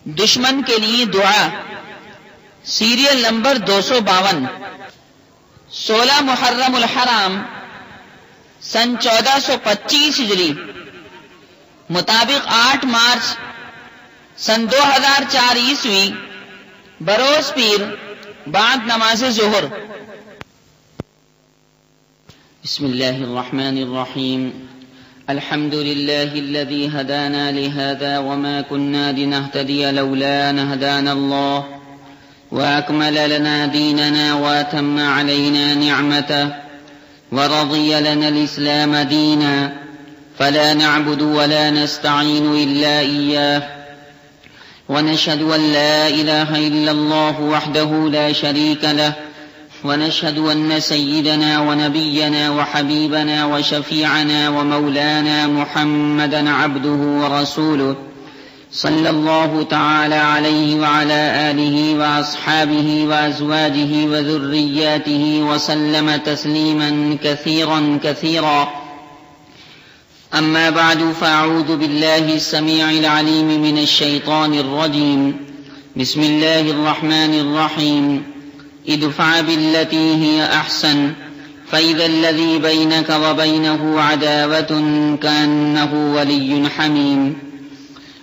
دشمن کے لیے دعا، سیریل نمبر 252، 16 محرم الحرام سن 1425 ہجری مطابق 8 مارچ سن 2004 عیسوی بروز پیر بعد نماز ظہر۔ بسم اللہ الرحمن الرحیم، الحمد لله الذي هدانا لهذا وما كنا لنهتدي لولا أن هدانا الله وأكمل لنا ديننا وأتم علينا نعمته ورضي لنا الإسلام دينا فلا نعبد ولا نستعين إلا إياه ونشهد أن لا إله إلا الله وحده لا شريك له ونشهد أن سيدنا ونبينا وحبيبنا وشفيعنا ومولانا محمدا عبده ورسوله صلى الله تعالى عليه وعلى آله وأصحابه وأزواجه وذرياته وسلم تسليما كثيرا كثيرا. أما بعد، فأعوذ بالله السميع العليم من الشيطان الرجيم. بسم الله الرحمن الرحيم. ادفع بالتي هي أحسن فإذا الذي بينك وبينه عداوة كأنه ولي حميم.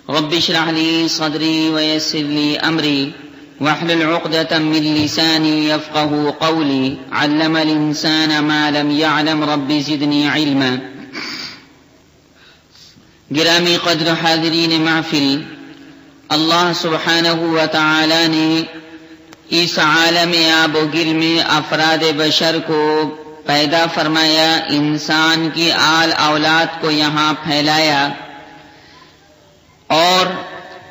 رب اشرح لي صدري ويسر لي أمري واحلل عقدة من لساني يفقه قولي. علم الإنسان ما لم يعلم. رب زدني علما. گرامی قدر حاضرین محفل، اللہ سبحانہ و تعالی نے اس عالم آب و گل میں افراد بشر کو پیدا فرمایا، انسان کی آل اولاد کو یہاں پھیلایا اور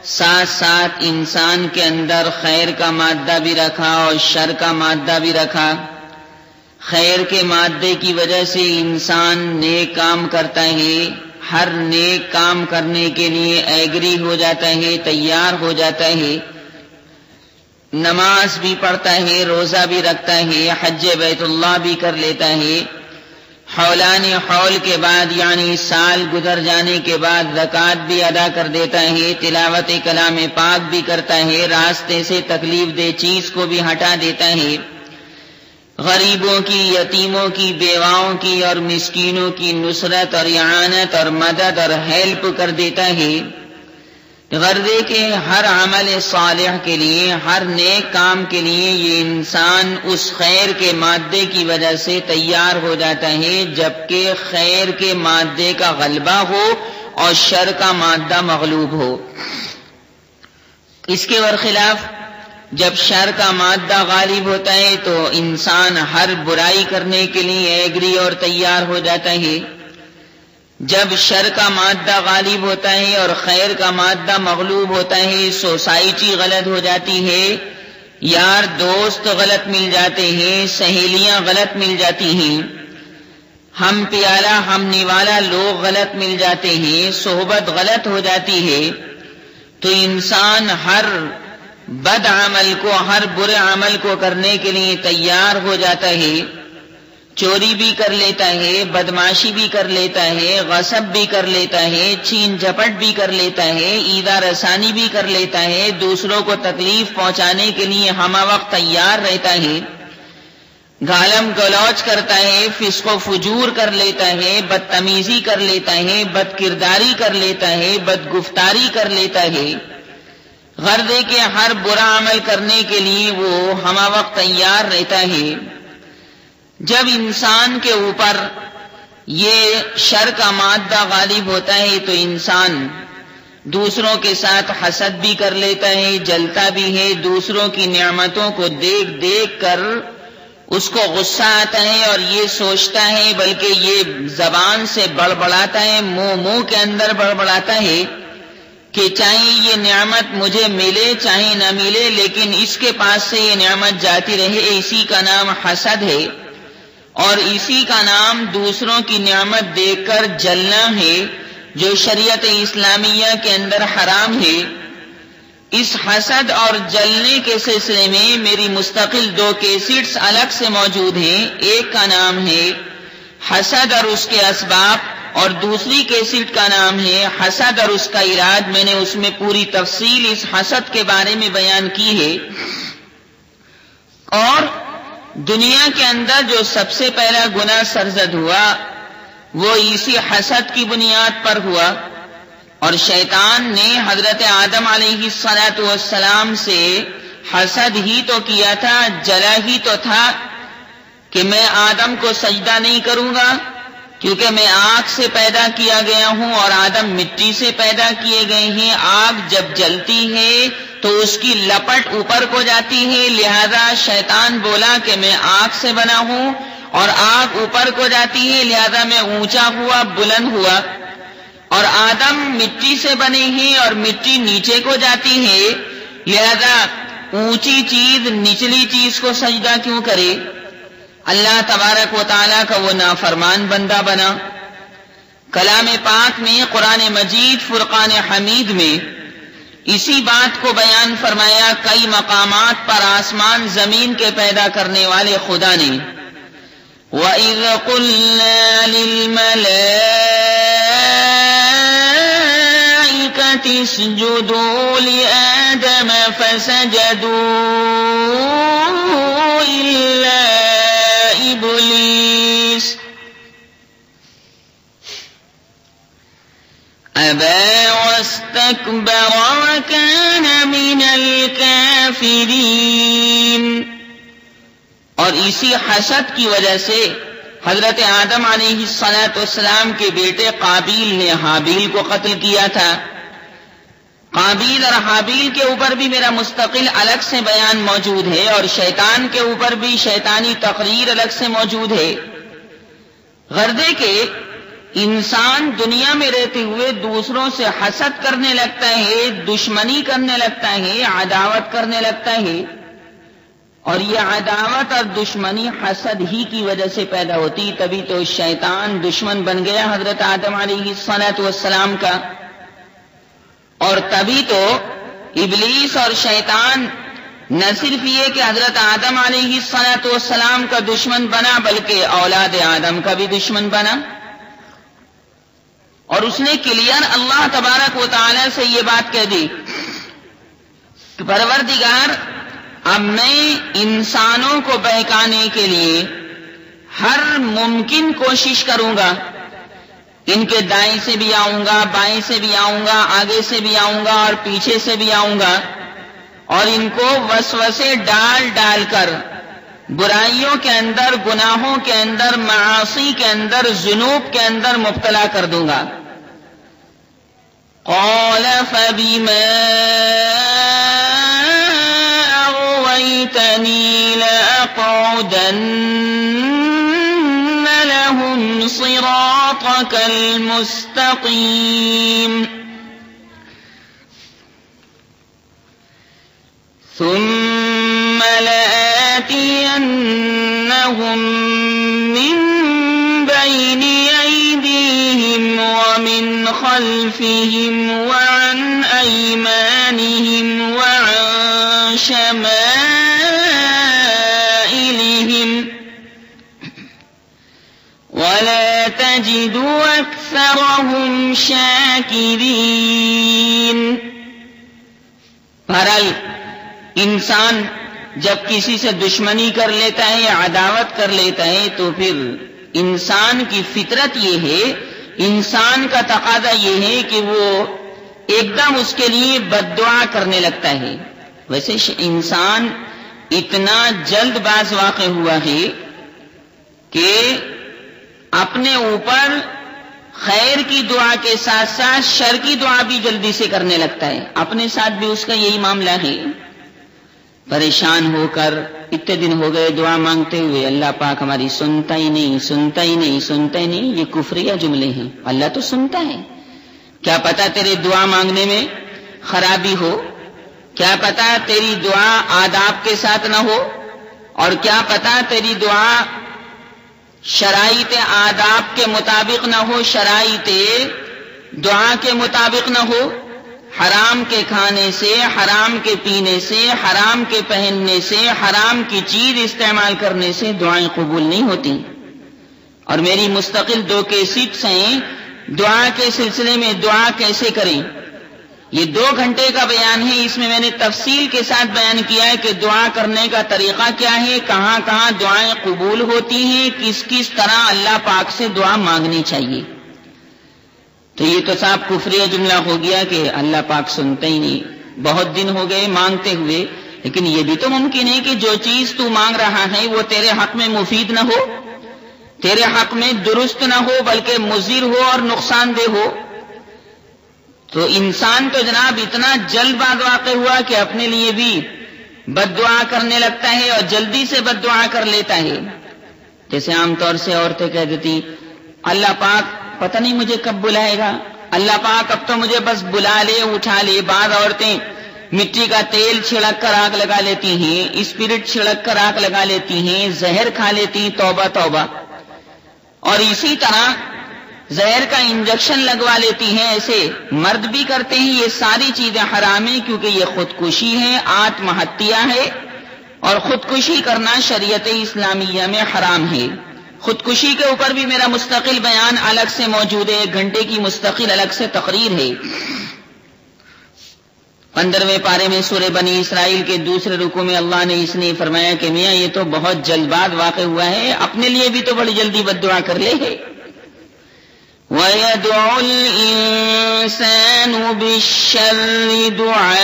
ساتھ ساتھ انسان کے اندر خیر کا مادہ بھی رکھا اور شر کا مادہ بھی رکھا۔ خیر کے مادے کی وجہ سے انسان نیک کام کرتا ہے، ہر نیک کام کرنے کے لیے ایگری ہو جاتا ہے، تیار ہو جاتا ہے، نماز بھی پڑھتا ہے، روزہ بھی رکھتا ہے، حج بیت اللہ بھی کر لیتا ہے، حولان حول کے بعد یعنی سال گزر جانے کے بعد زکوٰۃ بھی ادا کر دیتا ہے، تلاوت کلام پاک بھی کرتا ہے، راستے سے تکلیف دہ چیز کو بھی ہٹا دیتا ہے، غریبوں کی، یتیموں کی، بیواؤں کی اور مسکینوں کی نصرت اور اعانت اور مدد اور ہیلپ کر دیتا ہے۔ غرضے کے ہر عمل صالح کے لیے، ہر نیک کام کے لیے یہ انسان اس خیر کے مادے کی وجہ سے تیار ہو جاتا ہے، جبکہ خیر کے مادے کا غلبہ ہو اور شر کا مادہ مغلوب ہو۔ اس کے برخلاف جب شر کا مادہ غالب ہوتا ہے تو انسان ہر برائی کرنے کے لیے ایگری اور تیار ہو جاتا ہے۔ جب شر کا مادہ غالب ہوتا ہے اور خیر کا مادہ مغلوب ہوتا ہے، سوسائٹی غلط ہو جاتی ہے، یار دوست غلط مل جاتے ہیں، سہیلیاں غلط مل جاتی ہیں، ہم پیالہ ہم نوالا لوگ غلط مل جاتے ہیں، صحبت غلط ہو جاتی ہے، تو انسان ہر بد عمل کو، ہر برے عمل کو کرنے کے لیے تیار ہو جاتا ہے، چوری بھی کر لیتا ہے، بدمعاشی بھی کر لیتا ہے، غصب بھی کر لیتا ہے، چھین جھپٹ بھی کر لیتا ہے، ایذا رسانی بھی کر لیتا ہے، دوسروں کو تکلیف پہنچانے کے لیے ہمہ وقت تیار رہتا ہے، گالم گلوچ کرتا ہے، فسق و فجور کر لیتا ہے، بدتمیزی کر لیتا ہے، بد کرداری کر لیتا ہے، بد گفتاری کر لیتا ہے، غرض ہے کہ ہر برا عمل کرنے کے لیے وہ ہمہ وقت تیار رہتا ہے۔ جب انسان کے اوپر یہ شر کا مادہ غالب ہوتا ہے تو انسان دوسروں کے ساتھ حسد بھی کر لیتا ہے، جلتا بھی ہے، دوسروں کی نعمتوں کو دیکھ دیکھ کر اس کو غصہ آتا ہے اور یہ سوچتا ہے، بلکہ یہ زبان سے بڑبڑاتا ہے، منہ کے اندر بڑبڑاتا ہے کہ چاہے یہ نعمت مجھے ملے چاہے نہ ملے، لیکن اس کے پاس سے یہ نعمت جاتی رہے، اسی کا نام حسد ہے، اور اسی کا نام دوسروں کی نعمت دیکھ کر جلنا ہے، جو شریعت اسلامیہ کے اندر حرام ہے۔ اس حسد اور جلنے کے سلسلے میں میری مستقل 2 کیسٹس الگ سے موجود ہیں۔ ایک کا نام ہے حسد اور اس کے اسباب، اور دوسری کیسٹ کا نام ہے حسد اور اس کا علاج. میں نے اس میں پوری تفصیل اس حسد کے بارے میں بیان کی ہے. اور دنیا کے اندر جو سب سے پہلا گناہ سرزد ہوا وہ اسی حسد کی بنیاد پر ہوا، اور شیطان نے حضرت آدم علیہ السلام سے حسد ہی تو کیا تھا، جلا ہی تو تھا کہ میں آدم کو سجدہ نہیں کروں گا کیونکہ میں آگ سے پیدا کیا گیا ہوں اور آدم مٹی سے پیدا کیے گئے ہیں. آگ جب جلتی ہے تو اس کی لپٹ اوپر کو جاتی ہے، لہذا شیطان بولا کہ میں آگ سے بنا ہوں اور آگ اوپر کو جاتی ہے، لہذا میں اونچا ہوا، بلند ہوا. اور آدم مٹی سے بنے ہیں اور مٹی نیچے کو جاتی ہے، لہذا اونچی چیز نچلی چیز کو سجدہ کیوں کرے؟ اللہ تبارک و تعالیٰ کا وہ نافرمان بندہ بنا. کلام پاک میں قرآن مجید فرقان حمید میں اسی بات کو بیان فرمایا. کئی مقامات پر آسمان زمین کے پیدا کرنے والے خدا نے وَإِذْ قُلْنَا لِلْمَلَائِكَةِ اسْجُدُوا لِآدَمَ فَسَجَدُوا إِلَّا إِبْلِيسَ أَبَى وَاسْتَكْبَرَ وَكَانَ مِنَ الْكَافِرِينَ. اور اسی حسد کی وجہ سے حضرت آدم علیہ السلام کے بیٹے قابیل نے حابیل کو قتل کیا تھا. قابیل اور حابیل کے اوپر بھی میرا مستقل الگ سے بیان موجود ہے، اور شیطان کے اوپر بھی شیطانی تقریر الگ سے موجود ہے. غرضے کہ انسان دنیا میں رہتے ہوئے دوسروں سے حسد کرنے لگتا ہے، دشمنی کرنے لگتا ہے، عداوت کرنے لگتا ہے. اور یہ عداوت اور دشمنی حسد ہی کی وجہ سے پیدا ہوتی. تبھی تو شیطان دشمن بن گیا حضرت آدم علیہ السلام کا، اور تبھی تو ابلیس اور شیطان نہ صرف یہ کہ حضرت آدم علیہ السلام کا دشمن بنا بلکہ اولاد آدم کا بھی دشمن بنا. اور اس نے کلیئر اللہ تبارک و تعالی سے یہ بات کہہ دی کہ پروردگار اب میں انسانوں کو بہکانے کے لیے ہر ممکن کوشش کروں گا. ان کے دائیں سے بھی آؤں گا، بائیں سے بھی آؤں گا، آگے سے بھی آؤں گا اور پیچھے سے بھی آؤں گا، اور ان کو وسوسے ڈال ڈال کر برائیوں کے اندر، گناہوں کے اندر، معاصی کے اندر، ذنوب کے اندر مبتلا کر دوں گا. قال فبما أغويتني لأقعدن لهم صراطك المستقيم ثم لآتينهم من بين أيديهم ومن خلفهم وعن أيمانهم وعن شمائلهم ولا تجد أكثرهم شاكرين. بہرحال انسان جب کسی سے دشمنی کر لیتا ہے یا عداوت کر لیتا ہے تو پھر انسان کی فطرت یہ ہے، انسان کا تقاضا یہ ہے کہ وہ ایک دم اس کے لیے بد دعا کرنے لگتا ہے. ویسے انسان اتنا جلد باز واقع ہوا ہے کہ اپنے اوپر خیر کی دعا کے ساتھ ساتھ شر کی دعا بھی جلدی سے کرنے لگتا ہے. اپنے ساتھ بھی اس کا یہی معاملہ ہے. پریشان ہو کر اتنے دن ہو گئے دعا مانگتے ہوئے، اللہ پاک ہماری سنتا ہی نہیں، سنتا ہی نہیں، سنتا ہی نہیں. یہ کفریہ جملے ہیں. اللہ تو سنتا ہے. کیا پتا تیرے دعا مانگنے میں خرابی ہو، کیا پتا تیری دعا آداب کے ساتھ نہ ہو، اور کیا پتا تیری دعا شرائط آداب کے مطابق نہ ہو، شرائط دعا کے مطابق نہ ہو. حرام کے کھانے سے، حرام کے پینے سے، حرام کے پہننے سے، حرام کی چیز استعمال کرنے سے دعائیں قبول نہیں ہوتی. اور میری مستقل 2 کیسٹس ہیں دعا کے سلسلے میں دعا کیسے کریں، یہ 2 گھنٹے کا بیان ہے. اس میں نے تفصیل کے ساتھ بیان کیا ہے کہ دعا کرنے کا طریقہ کیا ہے، کہاں کہاں دعائیں قبول ہوتی ہیں، کس کس طرح اللہ پاک سے دعا مانگنی چاہیے. تو یہ تو صاحب کفری جملہ ہو گیا کہ اللہ پاک سنتے ہی نہیں. بہت دن ہو گئے مانگتے ہوئے، لیکن یہ بھی تو ممکن ہے کہ جو چیز تو مانگ رہا ہے وہ تیرے حق میں مفید نہ ہو، تیرے حق میں درست نہ ہو، بلکہ مضر ہو اور نقصان دہ ہو. تو انسان تو جناب اتنا جلد باز واقع ہوا کہ اپنے لیے بھی بد دعا کرنے لگتا ہے اور جلدی سے بد دعا کر لیتا ہے. جیسے عام طور سے عورتیں کہہ دیتی اللہ پاک پتہ نہیں مجھے کب بلائے گا، اللہ پاک اب تو مجھے بس بلا لے اٹھا لے. بعض عورتیں مٹی کا تیل چھڑک کر آگ لگا لیتی ہیں، اسپرٹ چھڑک کر آگ لگا لیتی ہیں، زہر کھا لیتی، توبہ توبہ. اور اسی طرح زہر کا انجیکشن لگوا لیتی ہیں، ایسے مرد بھی کرتے ہیں. یہ ساری چیزیں حرام ہیں کیونکہ یہ خودکشی ہے، آتم ہتیا ہے، اور خودکشی کرنا شریعت اسلامیہ میں حرام ہے. خودکشی کے اوپر بھی میرا مستقل بیان الگ سے موجود ہے، 1 گھنٹے کی مستقل الگ سے تقریر ہے. 15ویں پارے میں سورہ بنی اسرائیل کے 2 رکوع میں اللہ نے اس لیے فرمایا کہ میاں یہ تو بہت جلد باز واقع ہوا ہے، اپنے لیے بھی تو بڑی جلدی بد دعا کر لے ہے. وَيَدْعُ الْإِنسَانُ بِالشَّرِّ دُعَاءَهُ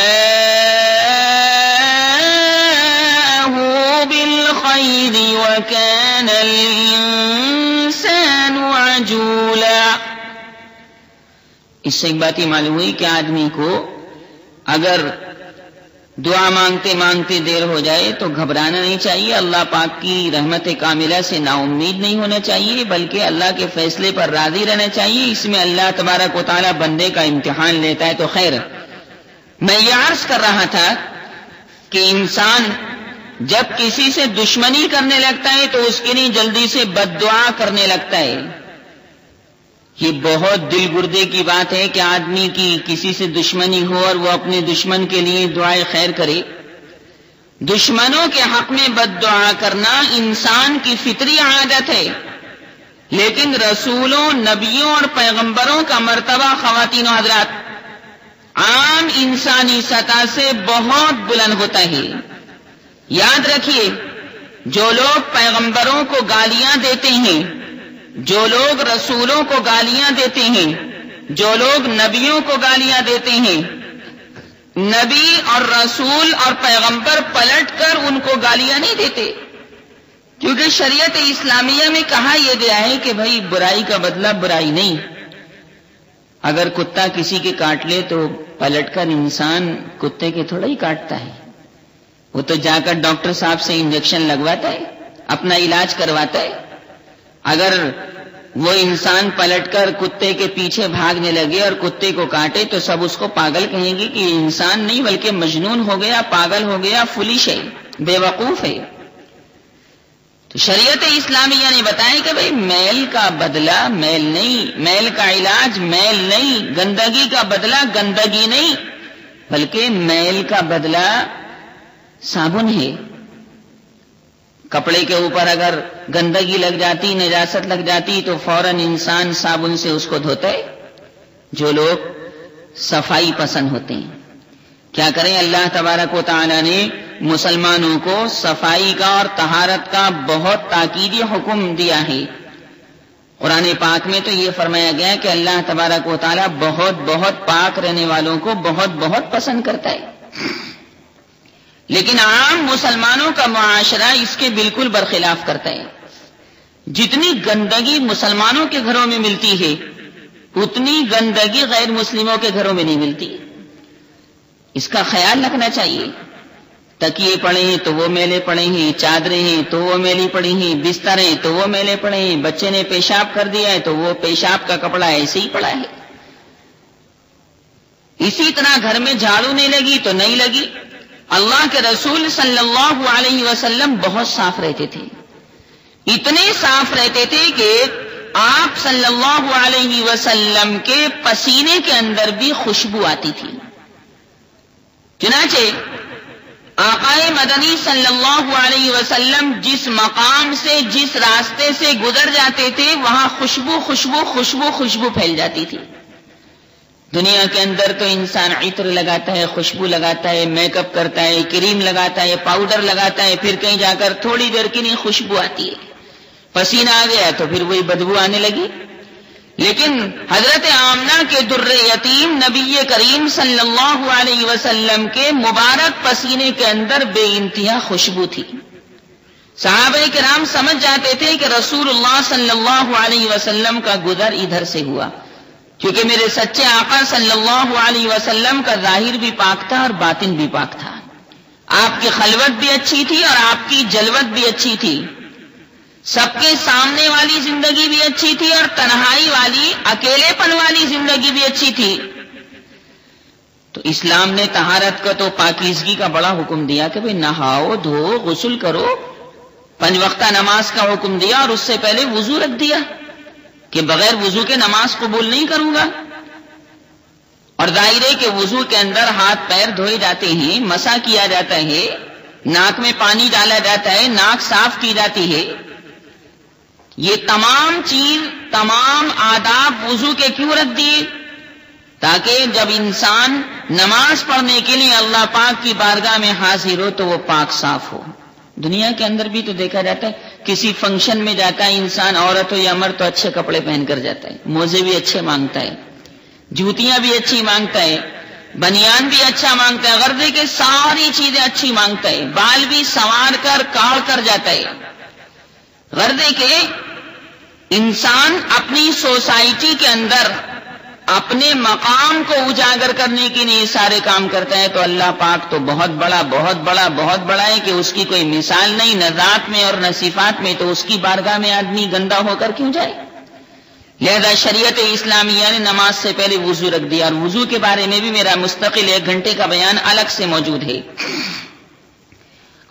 بِالْخَيْرِ وَكَانَ الْإِنسَانُ عَجُولًا. اس سے ایک بات یہ معلوم ہوئی کہ آدمی کو اگر دعا مانگتے مانگتے دیر ہو جائے تو گھبرانا نہیں چاہیے، اللہ پاک کی رحمت کاملہ سے نا امید نہیں ہونا چاہیے، بلکہ اللہ کے فیصلے پر راضی رہنا چاہیے. اس میں اللہ تبارک و تعالی بندے کا امتحان لیتا ہے. تو خیر، میں یہ عرض کر رہا تھا کہ انسان جب کسی سے دشمنی کرنے لگتا ہے تو اس کے لیے جلدی سے بد دعا کرنے لگتا ہے. یہ بہت دل گردے کی بات ہے کہ آدمی کی کسی سے دشمنی ہو اور وہ اپنے دشمن کے لیے دعائے خیر کرے. دشمنوں کے حق میں بد دعا کرنا انسان کی فطری عادت ہے، لیکن رسولوں، نبیوں اور پیغمبروں کا مرتبہ خواتین و حضرات عام انسانی سطح سے بہت بلند ہوتا ہے. یاد رکھیے، جو لوگ پیغمبروں کو گالیاں دیتے ہیں، جو لوگ رسولوں کو گالیاں دیتے ہیں، جو لوگ نبیوں کو گالیاں دیتے ہیں، نبی اور رسول اور پیغمبر پلٹ کر ان کو گالیاں نہیں دیتے، کیونکہ شریعت اسلامیہ میں کہا یہ گیا ہے کہ بھائی برائی کا بدلہ برائی نہیں. اگر کتا کسی کے کاٹ لے تو پلٹ کر انسان کتے کے تھوڑا ہی کاٹتا ہے، وہ تو جا کر ڈاکٹر صاحب سے انجیکشن لگواتا ہے، اپنا علاج کرواتا ہے. اگر وہ انسان پلٹ کر کتے کے پیچھے بھاگنے لگے اور کتے کو کاٹے تو سب اس کو پاگل کہیں گے کہ یہ انسان نہیں بلکہ مجنون ہو گیا، پاگل ہو گیا، فلش ہے، بے وقوف ہے. تو شریعت اسلامیہ نے بتایا کہ بھئی میل کا بدلہ میل نہیں، میل کا علاج میل نہیں، گندگی کا بدلہ گندگی نہیں، بلکہ میل کا بدلہ صابن ہے. کپڑے کے اوپر اگر گندگی لگ جاتی، نجاست لگ جاتی تو فوراً انسان صابن سے اس کو دھوتا ہے. جو لوگ صفائی پسند ہوتے ہیں کیا کریں، اللہ تبارک و تعالی نے مسلمانوں کو صفائی کا اور طہارت کا بہت تاکیدی حکم دیا ہے. قرآن پاک میں تو یہ فرمایا گیا کہ اللہ تبارک و تعالی بہت بہت پاک رہنے والوں کو بہت بہت پسند کرتا ہے. لیکن عام مسلمانوں کا معاشرہ اس کے بالکل برخلاف کرتا ہے. جتنی گندگی مسلمانوں کے گھروں میں ملتی ہے اتنی گندگی غیر مسلموں کے گھروں میں نہیں ملتی. اس کا خیال رکھنا چاہیے. تکیے پڑے ہیں تو وہ میلے پڑے ہیں، چادریں ہیں تو وہ میلی پڑی ہیں، بستر ہیں تو وہ میلے پڑے ہیں، بچے نے پیشاب کر دیا ہے تو وہ پیشاب کا کپڑا ایسے ہی پڑا ہے. اسی طرح گھر میں جھاڑو نہیں لگی تو نہیں لگی. اللہ کے رسول صلی اللہ علیہ وسلم بہت صاف رہتے تھے، اتنے صاف رہتے تھے کہ آپ صلی اللہ علیہ وسلم کے پسینے کے اندر بھی خوشبو آتی تھی. چنانچہ آقائے مدنی صلی اللہ علیہ وسلم جس مقام سے جس راستے سے گزر جاتے تھے وہاں خوشبو خوشبو خوشبو خوشبو پھیل جاتی تھی. دنیا کے اندر تو انسان عطر لگاتا ہے، خوشبو لگاتا ہے، میک اپ کرتا ہے، کریم لگاتا ہے، پاؤڈر لگاتا ہے، پھر کہیں جا کر تھوڑی دیر کے لیے خوشبو آتی ہے، پسینہ آ گیا تو پھر وہی بدبو آنے لگی. لیکن حضرت آمنہ کے در یتیم نبی کریم صلی اللہ علیہ وسلم کے مبارک پسینے کے اندر بے انتہا خوشبو تھی. صحابہ کرام سمجھ جاتے تھے کہ رسول اللہ صلی اللہ علیہ وسلم کا گزر ادھر سے ہوا، کیونکہ میرے سچے آقا صلی اللہ علیہ وسلم کا ظاہر بھی پاک تھا اور باطن بھی پاک تھا. آپ کی خلوت بھی اچھی تھی اور آپ کی جلوت بھی اچھی تھی. سب کے سامنے والی زندگی بھی اچھی تھی اور تنہائی والی اکیلے پن والی زندگی بھی اچھی تھی. تو اسلام نے طہارت کا تو پاکیزگی کا بڑا حکم دیا کہ بھئی نہاؤ، دھو، غسل کرو. 5 وقتہ نماز کا حکم دیا اور اس سے پہلے وضو رکھ دیا کہ بغیر وضو کے نماز قبول نہیں کروں گا. اور ظاہر ہے کہ وضو کے اندر ہاتھ پیر دھوئے جاتے ہیں، مسح کیا جاتا ہے، ناک میں پانی ڈالا جاتا ہے، ناک صاف کی جاتی ہے. یہ تمام چیز، تمام آداب وضو کے کیوں رکھ دیے؟ تاکہ جب انسان نماز پڑھنے کے لیے اللہ پاک کی بارگاہ میں حاضر ہو تو وہ پاک صاف ہو. دنیا کے اندر بھی تو دیکھا جاتا ہے، کسی فنکشن میں جاتا ہے انسان، عورت ہو یا مرد، تو اچھے کپڑے پہن کر جاتا ہے، موزے بھی اچھے مانگتا ہے، جوتیاں بھی اچھی مانگتا ہے، بنیان بھی اچھا مانگتا ہے، غرضے کے ساری چیزیں اچھی مانگتا ہے، بال بھی سنوار کر کاڑ کر جاتا ہے. غرضے کے انسان اپنی سوسائٹی کے اندر اپنے مقام کو اجاگر کرنے کے لیے سارے کام کرتا ہے. تو اللہ پاک تو بہت بڑا بہت بڑا بہت بڑا ہے کہ اس کی کوئی مثال نہیں، نہ ذات میں اور نہ صفات میں. تو اس کی بارگاہ میں آدمی گندا ہو کر کیوں جائے؟ لہذا شریعت اسلامیہ نے نماز سے پہلے وضو رکھ دیا. اور وضو کے بارے میں بھی میرا مستقل 1 گھنٹے کا بیان الگ سے موجود ہے.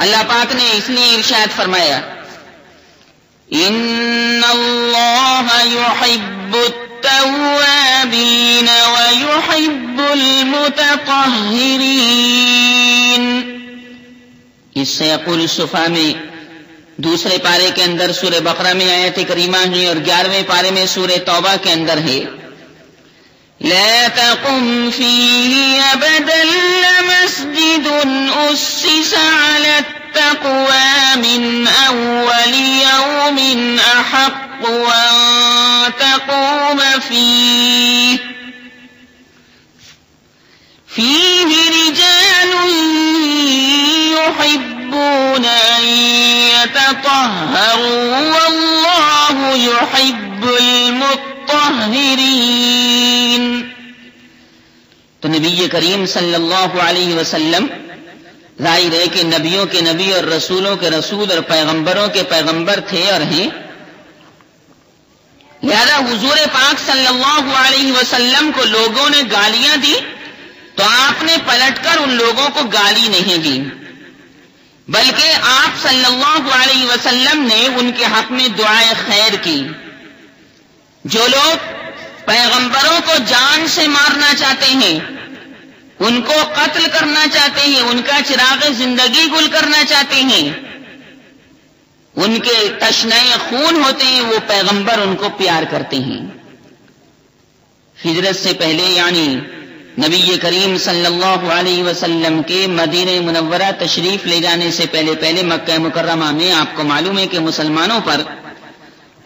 اللہ پاک نے اس لیے ارشاد فرمایا، ان اللہ یحب التوابین ویحب المتطہرین. اس سے یقول الصفا میں دوسرے پارے کے اندر سورہ بقرہ میں آیت کریمہ ہے اور 11ویں پارے میں سورہ توبہ کے اندر ہے، لا تقم فيه ابدا لمسجد اسس على التقوى من اول يوم احق ان تقوم فيه رجال يحبون ان يتطهروا والله يحب المطهرين. تو نبی کریم صلی اللہ علیہ وسلم ظاہر ہے کہ نبیوں کے نبی اور رسولوں کے رسول اور پیغمبروں کے پیغمبر تھے اور ہیں. لہذا حضور پاک صلی اللہ علیہ وسلم کو لوگوں نے گالیاں دی تو آپ نے پلٹ کر ان لوگوں کو گالی نہیں دی، بلکہ آپ صلی اللہ علیہ وسلم نے ان کے حق میں دعائے خیر کی. جو لوگ پیغمبروں کو جان سے مارنا چاہتے ہیں، ان کو قتل کرنا چاہتے ہیں، ان کا چراغ زندگی گل کرنا چاہتے ہیں، ان کے تشنہ خون ہوتے ہیں، وہ پیغمبر ان کو پیار کرتے ہیں. ہجرت سے پہلے یعنی نبی کریم صلی اللہ علیہ وسلم کے مدینہ منورہ تشریف لے جانے سے پہلے مکہ مکرمہ میں آپ کو معلوم ہے کہ مسلمانوں پر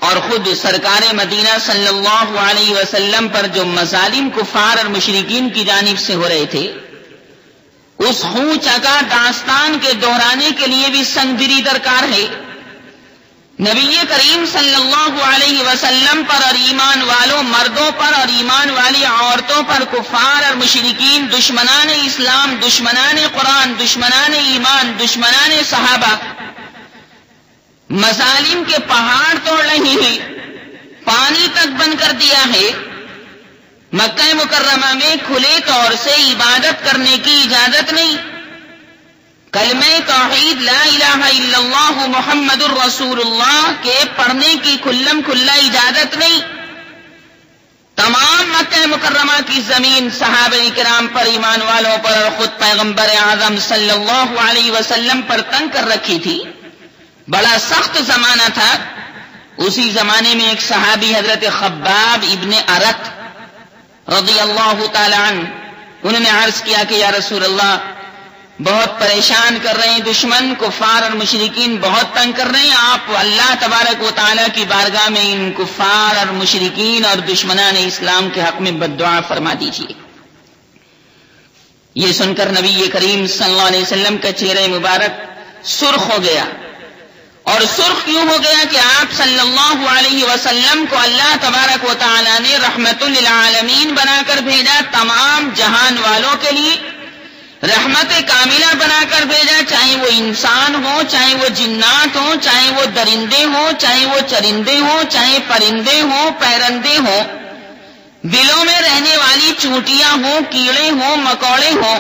اور خود سرکار مدینہ صلی اللہ علیہ وسلم پر جو مظالم کفار اور مشرکین کی جانب سے ہو رہے تھے، اس خون چکا داستان کے دہرانے کے لیے بھی سنگ دلی درکار ہے. نبی کریم صلی اللہ علیہ وسلم پر اور ایمان والوں مردوں پر اور ایمان والی عورتوں پر کفار اور مشرکین، دشمنان اسلام، دشمنان قرآن، دشمنان ایمان، دشمنان صحابہ مظالم کے پہاڑ توڑ رہے ہیں، پانی تک بند کر دیا ہے. مکہ مکرمہ میں کھلے طور سے عبادت کرنے کی اجازت نہیں، کلمہ توحید لا الہ الا اللہ محمد الرسول اللہ کے پڑھنے کی کھلم کھلا اجازت نہیں. تمام مکہ مکرمہ کی زمین صحابہ کرام پر، ایمان والوں پر اور خود پیغمبر اعظم صلی اللہ علیہ وسلم پر تنگ کر رکھی تھی. بڑا سخت زمانہ تھا. اسی زمانے میں ایک صحابی حضرت خباب ابن ارت رضی اللہ تعالی عنہ، انہوں نے عرض کیا کہ یا رسول اللہ، بہت پریشان کر رہے ہیں دشمن، کفار اور مشرکین بہت تنگ کر رہے ہیں، آپ اللہ تبارک و تعالیٰ کی بارگاہ میں ان کفار اور مشرکین اور دشمنان اسلام کے حق میں بددعا فرما دیجیے. یہ سن کر نبی کریم صلی اللہ علیہ وسلم کا چہرہ مبارک سرخ ہو گیا. اور سرخ یوں ہو گیا کہ آپ صلی اللہ علیہ وسلم کو اللہ تبارک و تعالیٰ نے رحمت للعالمین بنا کر بھیجا، تمام جہان والوں کے لیے رحمت کاملہ بنا کر بھیجا، چاہے وہ انسان ہو، چاہے وہ جنات ہوں، چاہے وہ درندے ہوں، چاہے وہ چرندے ہوں، چاہے پرندے ہوں، پیرندے ہوں، بلوں میں رہنے والی چونٹیاں ہوں، کیڑے ہوں، مکوڑے ہوں،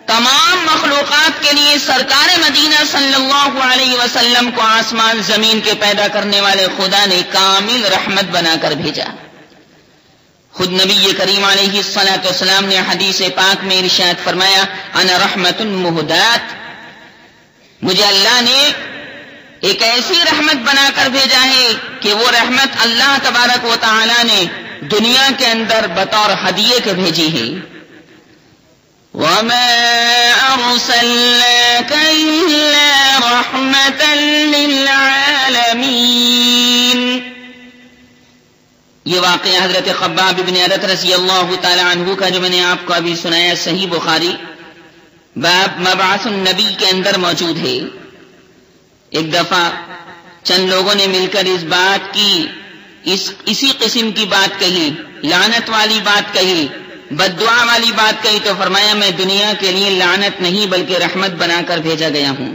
تمام مخلوقات کے لیے سرکار مدینہ صلی اللہ علیہ وسلم کو آسمان زمین کے پیدا کرنے والے خدا نے کامل رحمت بنا کر بھیجا. خود نبی کریم علیہ الصلوۃ والسلام نے حدیث پاک میں ارشاد فرمایا، انا رحمت مہدات، مجھے اللہ نے ایک ایسی رحمت بنا کر بھیجا ہے کہ وہ رحمت اللہ تبارک و تعالی نے دنیا کے اندر بطور ہدیے کے بھیجی ہے. وَمَا أَرْسَلْنَاكَ إِلَّا رَحْمَةً لِّلْعَالَمِينَ. یہ واقعہ حضرت خباب ابن ارت رضی اللہ تعالی عنہ کا جو میں نے آپ کو ابھی سنایا، صحیح بخاری باب مبعث النبی کے اندر موجود ہے. ایک دفعہ چند لوگوں نے مل کر اس بات کی اسی قسم کی بات کہی، لعنت والی بات کہی، بددعا والی بات کہی، تو فرمایا میں دنیا کے لیے لعنت نہیں بلکہ رحمت بنا کر بھیجا گیا ہوں.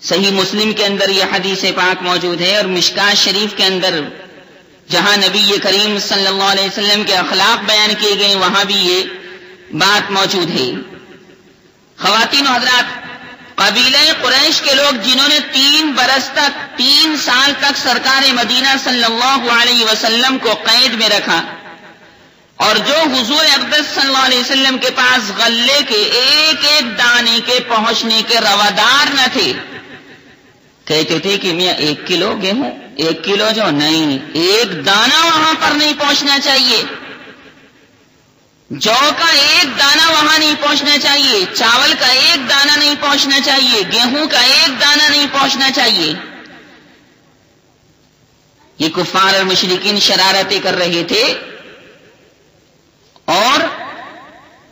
صحیح مسلم کے اندر یہ حدیث پاک موجود ہے، اور مشکاۃ شریف کے اندر جہاں نبی کریم صلی اللہ علیہ وسلم کے اخلاق بیان کیے گئے وہاں بھی یہ بات موجود ہے. خواتین و حضرات، قبیلہ قریش کے لوگ جنہوں نے 3 سال تک سرکار مدینہ صلی اللہ علیہ وسلم کو قید میں رکھا، اور جو حضور اقدس صلی اللہ علیہ وسلم کے پاس غلے کے ایک ایک دانے کے پہنچنے کے روادار نہ تھے، کہتے تھے کہ میاں 1 کلو گیہوں، 1 کلو جو نہیں، ایک دانہ وہاں پر نہیں پہنچنا چاہیے، جو کا ایک دانہ وہاں نہیں پہنچنا چاہیے، چاول کا ایک دانہ نہیں پہنچنا چاہیے، گیہوں کا ایک دانہ نہیں پہنچنا چاہیے. یہ کفار اور مشرکین شرارتیں کر رہے تھے، اور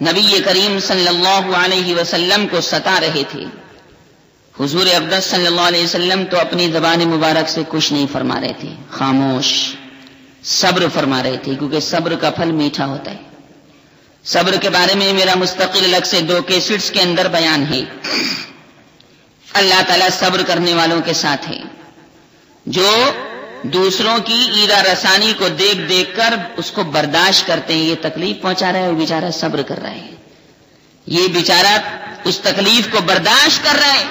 نبی کریم صلی اللہ علیہ وسلم کو ستا رہے تھے. حضور اقدس صلی اللہ علیہ وسلم تو اپنی زبان مبارک سے کچھ نہیں فرما رہے تھے، خاموش صبر فرما رہے تھے، کیونکہ صبر کا پھل میٹھا ہوتا ہے. صبر کے بارے میں میرا مستقل الگ سے 2 کیسٹس کے اندر بیان ہے. اللہ تعالیٰ صبر کرنے والوں کے ساتھ ہے، جو دوسروں کی ایذا رسانی کو دیکھ دیکھ کر اس کو برداشت کرتے ہیں. یہ تکلیف پہنچا رہا ہے، وہ بیچارہ صبر کر رہا ہے، یہ بیچارہ اس تکلیف کو برداشت کر رہا ہے،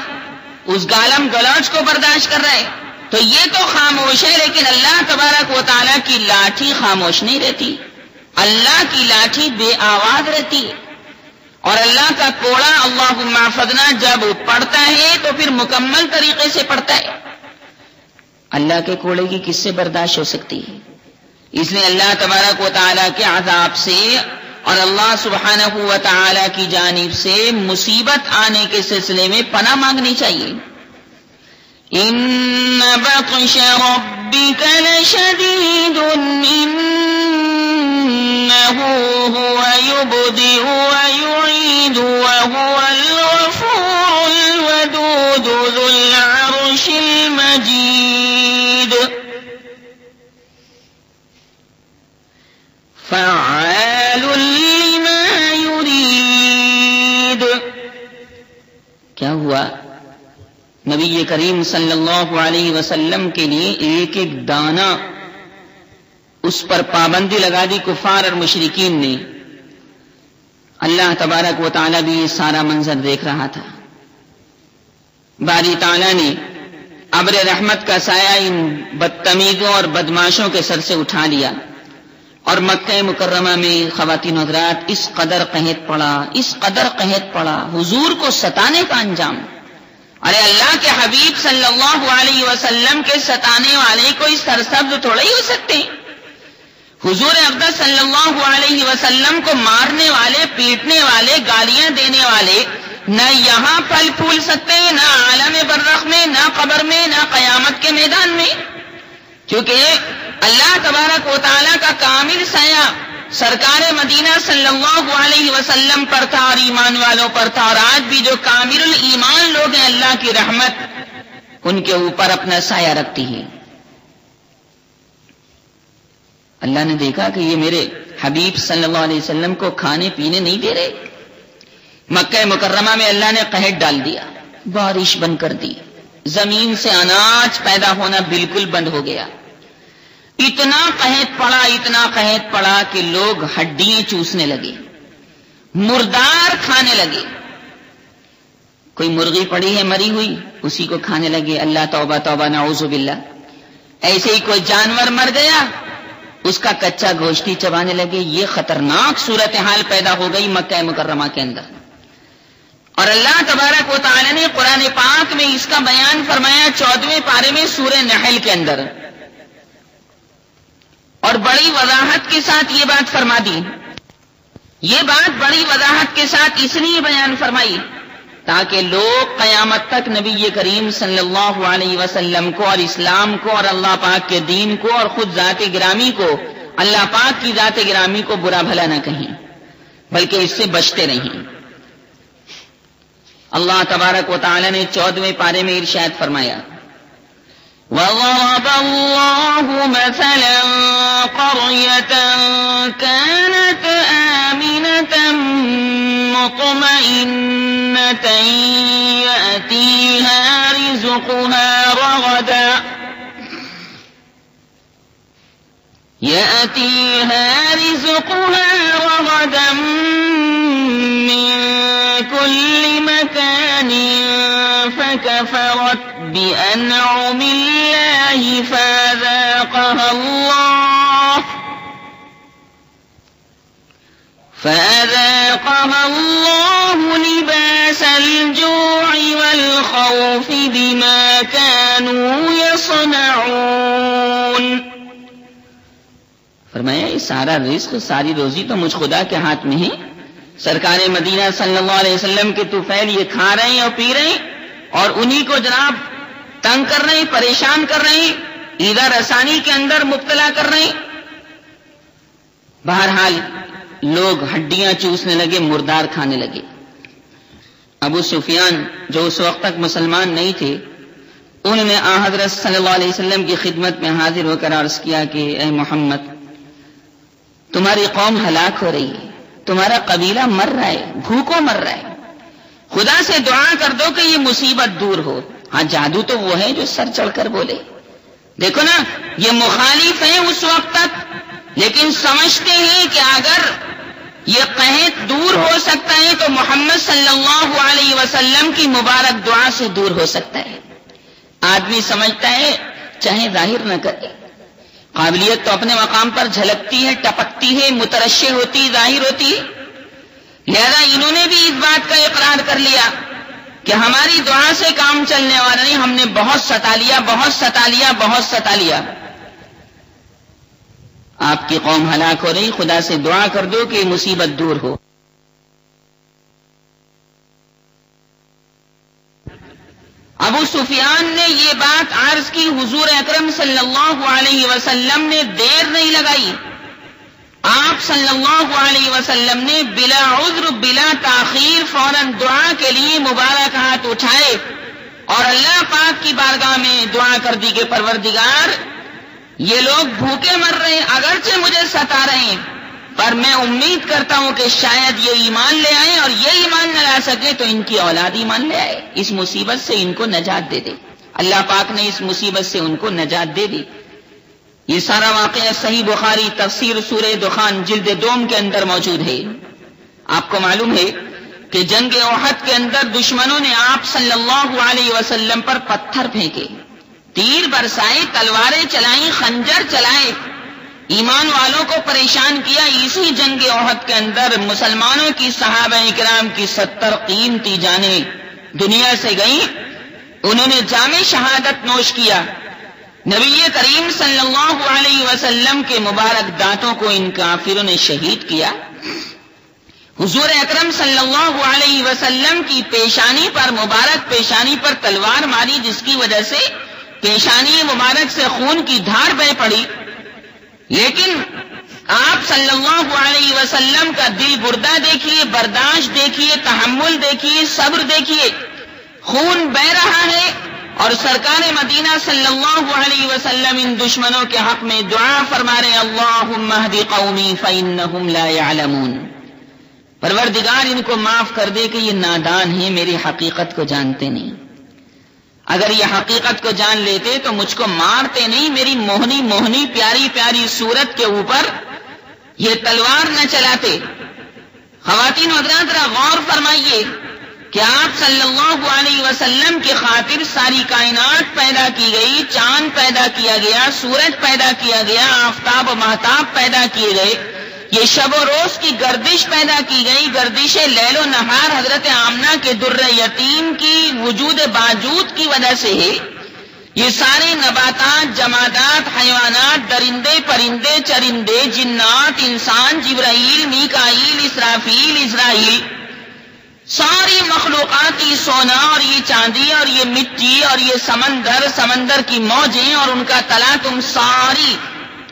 اس گالم گلوچ کو برداشت کر رہا ہے، تو یہ تو خاموش ہے. لیکن اللہ تبارک و تعالیٰ کی لاٹھی خاموش نہیں رہتی، اللہ کی لاٹھی بے آواز رہتی ہے. اور اللہ کا کوڑا اللہم احفظنا جب پڑتا ہے تو پھر مکمل طریقے سے پڑتا ہے. اللہ کے کوڑے کی کس سے برداشت ہو سکتی ہے؟ اس لیے اللہ تبارک و تعالیٰ کے عذاب سے اور اللہ سبحانہ و تعالیٰ کی جانب سے مصیبت آنے کے سلسلے میں پناہ مانگنی چاہیے. ان بطش ربک لشدید انہ هو یبدئ ویعید وهو الغفور الودود ذو العرش المجید فعال لما يريد. کیا ہوا؟ نبی کریم صلی اللہ علیہ وسلم کے لیے ایک ایک دانہ اس پر پابندی لگا دی کفار اور مشرکین نے. اللہ تبارک و تعالیٰ بھی یہ سارا منظر دیکھ رہا تھا. باری تعالیٰ نے ابر رحمت کا سایہ ان بدتمیزوں اور بدماشوں کے سر سے اٹھا لیا. اور مکہ مکرمہ میں خواتین حضرات اس قدر قحط پڑا حضور کو ستانے کا انجام. ارے اللہ کے حبیب صلی اللہ علیہ وسلم کے ستانے والے کوئی سرسبز تھوڑا ہی ہو سکتے ہیں. حضور اقدس صلی اللہ علیہ وسلم کو مارنے والے، پیٹنے والے، گالیاں دینے والے نہ یہاں پھل پھول سکتے ہیں، نہ عالم برزخ میں، نہ قبر میں، نہ قیامت کے میدان میں. کیونکہ اللہ تبارک و تعالیٰ کا کامل سایہ سرکار مدینہ صلی اللہ علیہ وسلم پر تھا اور ایمان والوں پر تھا، اور آج بھی جو کامل الایمان لوگ ہیں اللہ کی رحمت ان کے اوپر اپنا سایہ رکھتی ہے. اللہ نے دیکھا کہ یہ میرے حبیب صلی اللہ علیہ وسلم کو کھانے پینے نہیں دے رہے. مکہ مکرمہ میں اللہ نے قحط ڈال دیا، بارش بند کر دی، زمین سے اناج پیدا ہونا بالکل بند ہو گیا. اتنا قحط پڑا کہ لوگ ہڈیاں چوسنے لگے، مردار کھانے لگے. کوئی مرغی پڑی ہے مری ہوئی، اسی کو کھانے لگے. اللہ توبہ توبہ، نعوذ باللہ. ایسے ہی کوئی جانور مر گیا، اس کا کچا گوشت ہی چبانے لگے. یہ خطرناک صورتحال پیدا ہو گئی مکہ مکرمہ کے اندر. اور اللہ تبارک و تعالی نے قرآن پاک میں اس کا بیان فرمایا 14ویں پارے میں سورہ نحل کے اندر، اور بڑی وضاحت کے ساتھ یہ بات فرما دی. یہ بات بڑی وضاحت کے ساتھ اس لیے بیان فرمائی تاکہ لوگ قیامت تک نبی کریم صلی اللہ علیہ وسلم کو اور اسلام کو اور اللہ پاک کے دین کو اور خود ذات گرامی کو، اللہ پاک کی ذات گرامی کو برا بھلا نہ کہیں، بلکہ اس سے بچتے رہیں. اللہ تبارک و تعالی نے 14ویں پارے میں ارشاد فرمایا، وَضَرَبَ اللَّهُ مَثَلًا قَرْيَةً كَانَتْ آمِنَةً مُطْمَئِنَّةً يَأْتِيهَا رِزْقُهَا رَغَدًا مِّن كُلِّ مَكَانٍ فَكَفَرَتْ بِأَنْعُمِ اللَّهِ فَأَذَاقَهَا اللَّهُ لِبَاسَ الْجُوعِ وَالْخَوْفِ بِمَا كَانُوا يَصْنَعُونَ. فرمایا یہ سارا رزق، ساری روزی تو مجھ خدا کے ہاتھ میں ہے. سرکار مدینہ صلی اللہ علیہ وسلم کے طفیل یہ کھا رہے ہیں اور پی رہے ہیں، اور انہی کو جناب تنگ کر رہے ہیں، پریشان کر رہے ہیں، ایذا رسانی کے اندر مبتلا کر رہے ہیں. بہرحال لوگ ہڈیاں چوسنے لگے، مردار کھانے لگے. ابو سفیان جو اس وقت تک مسلمان نہیں تھے، انہوں نے حضرت صلی اللہ علیہ وسلم کی خدمت میں حاضر ہو کر عرض کیا کہ اے محمد، تمہاری قوم ہلاک ہو رہی ہے، تمہارا قبیلہ مر رہا ہے، بھوکوں مر رہا ہے، خدا سے دعا کر دو کہ یہ مصیبت دور ہو. ہاں جادو تو وہ ہے جو سر چڑھ کر بولے. دیکھو نا، یہ مخالف ہیں اس وقت تک، لیکن سمجھتے ہیں کہ اگر یہ قحط دور ہو سکتا ہے تو محمد صلی اللہ علیہ وسلم کی مبارک دعا سے دور ہو سکتا ہے. آدمی سمجھتا ہے چاہے ظاہر نہ کرے، قابلیت تو اپنے مقام پر جھلکتی ہے، ٹپکتی ہے، مترشح ہوتی، ظاہر ہوتی ہے. لہذا انہوں نے بھی اس بات کا اقرار کر لیا کہ ہماری دعا سے کام چلنے والا نہیں، ہم نے بہت ستا لیا. آپ کی قوم ہلاک ہو رہی، خدا سے دعا کر دو کہ مصیبت دور ہو. ابو سفیان نے یہ بات عرض کی، حضور اکرم صلی اللہ علیہ وسلم نے دیر نہیں لگائی. آپ صلی اللہ علیہ وسلم نے بلا عذر بلا تاخیر فوراً دعا کے لیے مبارک ہاتھ اٹھائے اور اللہ پاک کی بارگاہ میں دعا کر دی کہ پروردگار، یہ لوگ بھوکے مر رہے ہیں، اگرچہ مجھے ستا رہے ہیں، پر میں امید کرتا ہوں کہ شاید یہ ایمان لے آئیں، اور یہ ایمان نہ لا سکے تو ان کی اولاد ایمان لے آئے، اس مصیبت سے ان کو نجات دے دے. اللہ پاک نے اس مصیبت سے ان کو نجات دے دی. یہ سارا واقعہ صحیح بخاری تفسیر سورہ دخان جلد 2 کے اندر موجود ہے. آپ کو معلوم ہے کہ جنگ احد کے اندر دشمنوں نے آپ صلی اللہ علیہ وسلم پر پتھر پھینکے، تیر برسائے، تلواریں چلائیں، خنجر چلائے، ایمان والوں کو پریشان کیا اسی جنگ احد کے اندر مسلمانوں کی صحابہ کرام کی 70 قیمتی جانیں دنیا سے گئیں، انہوں نے جام شہادت نوش کیا، نبی کریم صلی اللہ علیہ وسلم کے مبارک دانتوں کو ان کافروں نے شہید کیا، حضور اکرم صلی اللہ علیہ وسلم کی پیشانی پر، مبارک پیشانی پر تلوار ماری، جس کی وجہ سے پیشانی مبارک سے خون کی دھار بہہ پڑی، لیکن آپ صلی اللہ علیہ وسلم کا دل بردہ دیکھیے، برداشت دیکھیے، تحمل دیکھیے، صبر دیکھیے، خون بہہ رہا ہے اور سرکار مدینہ صلی اللہ علیہ وسلم ان دشمنوں کے حق میں دعا فرما رہے، اللہم اہد قومی فإنہم لا یعلمون، پروردگار ان کو معاف کر دے کہ یہ نادان ہیں، میری حقیقت کو جانتے نہیں، اگر یہ حقیقت کو جان لیتے تو مجھ کو مارتے نہیں، میری موہنی موہنی پیاری پیاری صورت کے اوپر یہ تلوار نہ چلاتے۔ خواتین و حضرات ذرا غور فرمائیے کہ آپ صلی اللہ علیہ وسلم کی خاطر ساری کائنات پیدا کی گئی، چاند پیدا کیا گیا، سورج پیدا کیا گیا، آفتاب و مہتاب پیدا کیے گئے، یہ شب و روز کی گردش پیدا کی گئی، گردش لیل و نہار حضرت آمنہ کے در یتیم کی وجود باوجود کی وجہ سے ہے، یہ سارے نباتات، جمادات، حیوانات، درندے، پرندے، چرندے، جنات، انسان، جبرائیل، میکائیل، اسرافیل، اسرائیل، ساری مخلوقات، یہ سونا اور یہ چاندی اور یہ مٹی اور یہ سمندر، سمندر کی موجیں اور ان کا تلاطم، ساری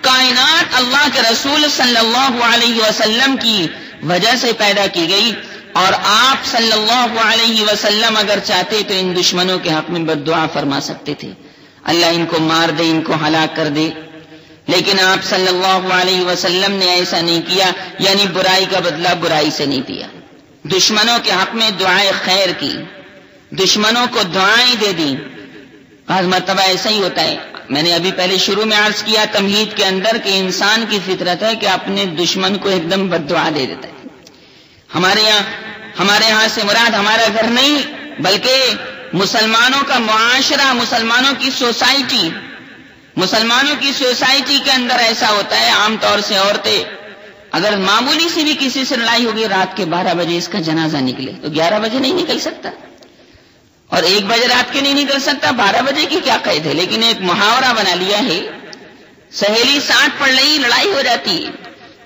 کائنات اللہ کے رسول صلی اللہ علیہ وسلم کی وجہ سے پیدا کی گئی، اور آپ صلی اللہ علیہ وسلم اگر چاہتے تو ان دشمنوں کے حق میں بد دعا فرما سکتے تھے، اللہ ان کو مار دے، ان کو ہلاک کر دے، لیکن آپ صلی اللہ علیہ وسلم نے ایسا نہیں کیا، یعنی برائی کا بدلہ برائی سے نہیں دیا، دشمنوں کے حق میں دعائیں خیر کی، دشمنوں کو دعائیں دے دی۔ بعض مرتبہ ایسا ہی ہوتا ہے، میں نے ابھی پہلے شروع میں عرض کیا تمہید کے اندر کہ انسان کی فطرت ہے کہ اپنے دشمن کو ایک دم بد دعا دے دیتا ہے۔ ہمارے یہاں سے مراد ہمارا گھر نہیں، بلکہ مسلمانوں کا معاشرہ، مسلمانوں کی سوسائٹی کے اندر ایسا ہوتا ہے۔ عام طور سے عورتیں اگر معمولی سی بھی کسی سے لڑائی ہوگی، رات کے 12 بجے اس کا جنازہ نکلے تو 11 بجے نہیں نکل سکتا، اور 1 بجے رات کے نہیں نکل سکتا، 12 بجے کی کیا قید ہے، لیکن ایک محاورہ بنا لیا ہے، سہیلی ساتھ پڑھ رہی، لڑائی ہو جاتی،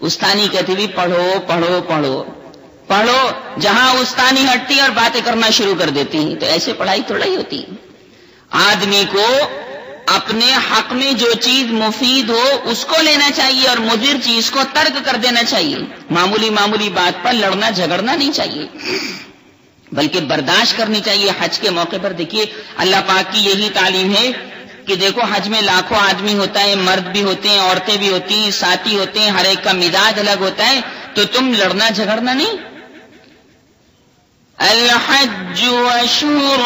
استانی کہتی بھی پڑھو پڑھو پڑھو پڑھو، جہاں استانی ہٹتی اور باتیں کرنا شروع کر دیتی ہیں، تو ایسے پڑھائی تھوڑا ہی ہوتی۔ آدمی کو اپنے حق میں جو چیز مفید ہو اس کو لینا چاہیے اور مضر چیز کو ترک کر دینا چاہیے، معمولی بات پر لڑنا جھگڑنا نہیں چاہیے، بلکہ برداشت کرنی چاہیے۔ حج کے موقع پر دیکھیے اللہ پاک کی یہی تعلیم ہے کہ دیکھو حج میں لاکھوں آدمی ہوتا ہے، مرد بھی ہوتے ہیں، عورتیں بھی ہوتی ہیں، ساتھی ہوتے ہیں، ہر ایک کا مزاج الگ ہوتا ہے، تو تم لڑنا جھگڑنا نہیں۔ الحج اشہر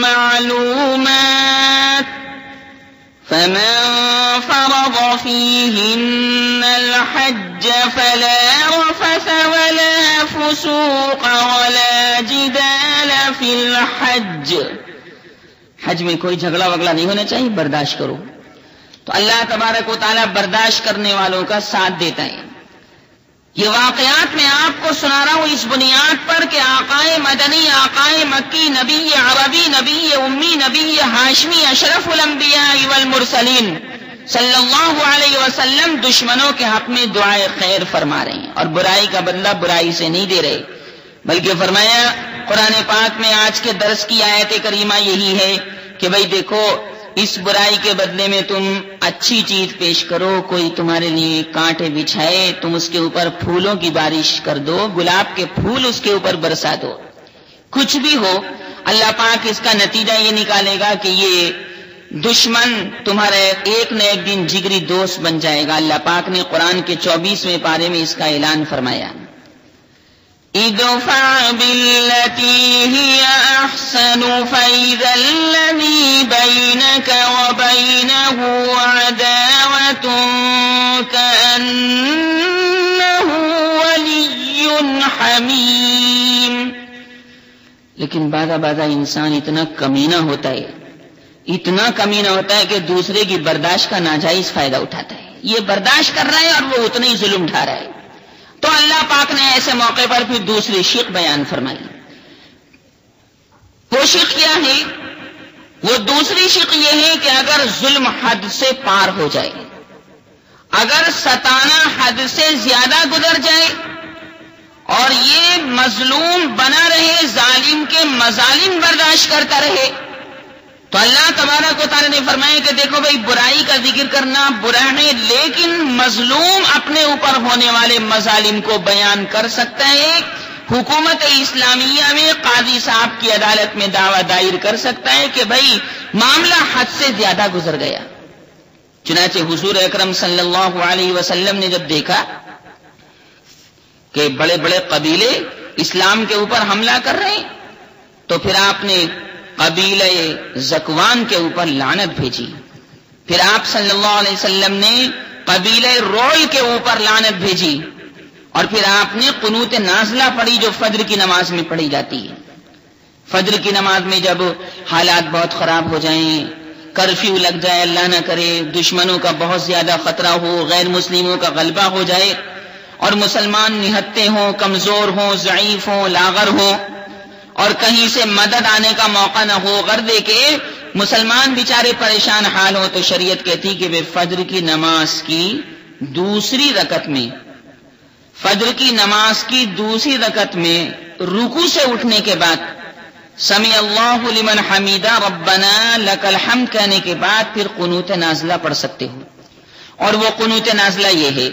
معلومات فمن فرض فيهن الحج فلا رفث ولا فسوق ولا جدال في الحج، حج میں کوئی جھگڑا وگڑا نہیں ہونا چاہیے، برداشت کرو۔ تو اللہ تبارک و تعالیٰ برداشت کرنے والوں کا ساتھ دیتا ہے۔ یہ واقعات میں آپ کو سنا رہا ہوں اس بنیاد پر کہ آقائے مدنی، آقائے مکی، نبی عربی، نبی امی، نبی ہاشمی، اشرف الانبیاء والمرسلین صلی اللہ علیہ وسلم دشمنوں کے حق میں دعائے خیر فرما رہے ہیں، اور برائی کا بدلہ برائی سے نہیں دے رہے، بلکہ فرمایا قرآن پاک میں آج کے درس کی آیت کریمہ یہی ہے کہ بھئی دیکھو اس برائی کے بدلے میں تم اچھی چیز پیش کرو، کوئی تمہارے لیے کانٹے بچھائے تم اس کے اوپر پھولوں کی بارش کر دو، گلاب کے پھول اس کے اوپر برسا دو، کچھ بھی ہو اللہ پاک اس کا نتیجہ یہ نکالے گا کہ یہ دشمن تمہارا ایک نہ ایک دن جگری دوست بن جائے گا۔ اللہ پاک نے قرآن کے 24ویں پارے میں اس کا اعلان فرمایا، ادفع بالتي هي احسن فاذا الذي بينك وبينه عداوة كأنه ولي حميم۔ لیکن بعض انسان اتنا کمینہ ہوتا ہے کہ دوسرے کی برداشت کا ناجائز فائدہ اٹھاتا ہے۔ یہ برداشت کر رہا ہے اور وہ اتنا ہی ظلم اٹھا رہا ہے. تو اللہ پاک نے ایسے موقع پر پھر دوسری شق بیان فرمائی. وہ شق کیا ہے؟ وہ دوسری شق یہ ہے کہ اگر ظلم حد سے پار ہو جائے، اگر ستانا حد سے زیادہ گزر جائے اور یہ مظلوم بنا رہے، ظالم کے مظالم برداشت کرتا رہے، تو اللہ تبارک و تعالیٰ نے فرمایا کہ دیکھو بھائی، برائی کا ذکر کرنا برا ہے، لیکن مظلوم اپنے اوپر ہونے والے مظالم کو بیان کر سکتا ہے. حکومت اسلامیہ میں قاضی صاحب کی عدالت میں دعویٰ دائر کر سکتا ہے کہ بھائی معاملہ حد سے زیادہ گزر گیا. چنانچہ حضور اکرم صلی اللہ علیہ وسلم نے جب دیکھا کہ بڑے بڑے قبیلے اسلام کے اوپر حملہ کر رہے ہیں، تو پھر آپ نے قبیلہ زکوان کے اوپر لعنت بھیجی. پھر آپ صلی اللہ علیہ وسلم نے قبیلہ رول کے اوپر لعنت بھیجی، اور پھر آپ نے قنوت نازلہ پڑھی جو فجر کی نماز میں پڑھی جاتی ہے. فجر کی نماز میں جب حالات بہت خراب ہو جائیں، کرفیو لگ جائے، اللہ نہ کرے، دشمنوں کا بہت زیادہ خطرہ ہو، غیر مسلموں کا غلبہ ہو جائے اور مسلمان نہتے ہوں، کمزور ہوں، ضعیف ہوں، لاغر ہوں، اور کہیں سے مدد آنے کا موقع نہ ہو، غرضے کے مسلمان بیچارے پریشان حال ہوں، تو شریعت کہتی کہ فجر کی نماز کی دوسری رکعت میں، فجر کی نماز کی دوسری رکعت میں رکوع سے اٹھنے کے بعد سمع اللہ لمن حمیدہ ربنا لک الحمد کہنے کے بعد پھر قنوت نازلہ پڑھ سکتے ہو. اور وہ قنوت نازلہ یہ ہے: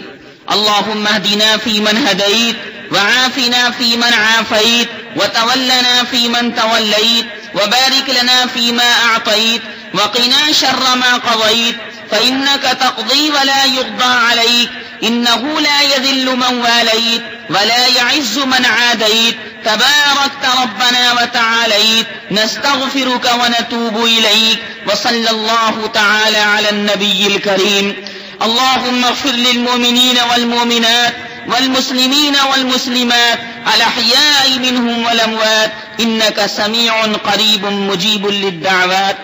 اللہم اہدنا فیمن ہدیت وعافنا فیمن عافیت وتولنا فیمن تولیت وبارک لنا فیما اعطیت وقنا شر ما قضیت فإنک تقضی ولا یقضى علیک انه لا يذل من واليت ولا يعز من عاديت تباركت ربنا وتعاليت نستغفرك ونتوب إليك وصلى الله تعالى على النبي الكريم. اللهم اغفر للمؤمنين والمؤمنات والمسلمين والمسلمات الأحياء منهم والأموات إنك سميع قريب مجيب للدعوات.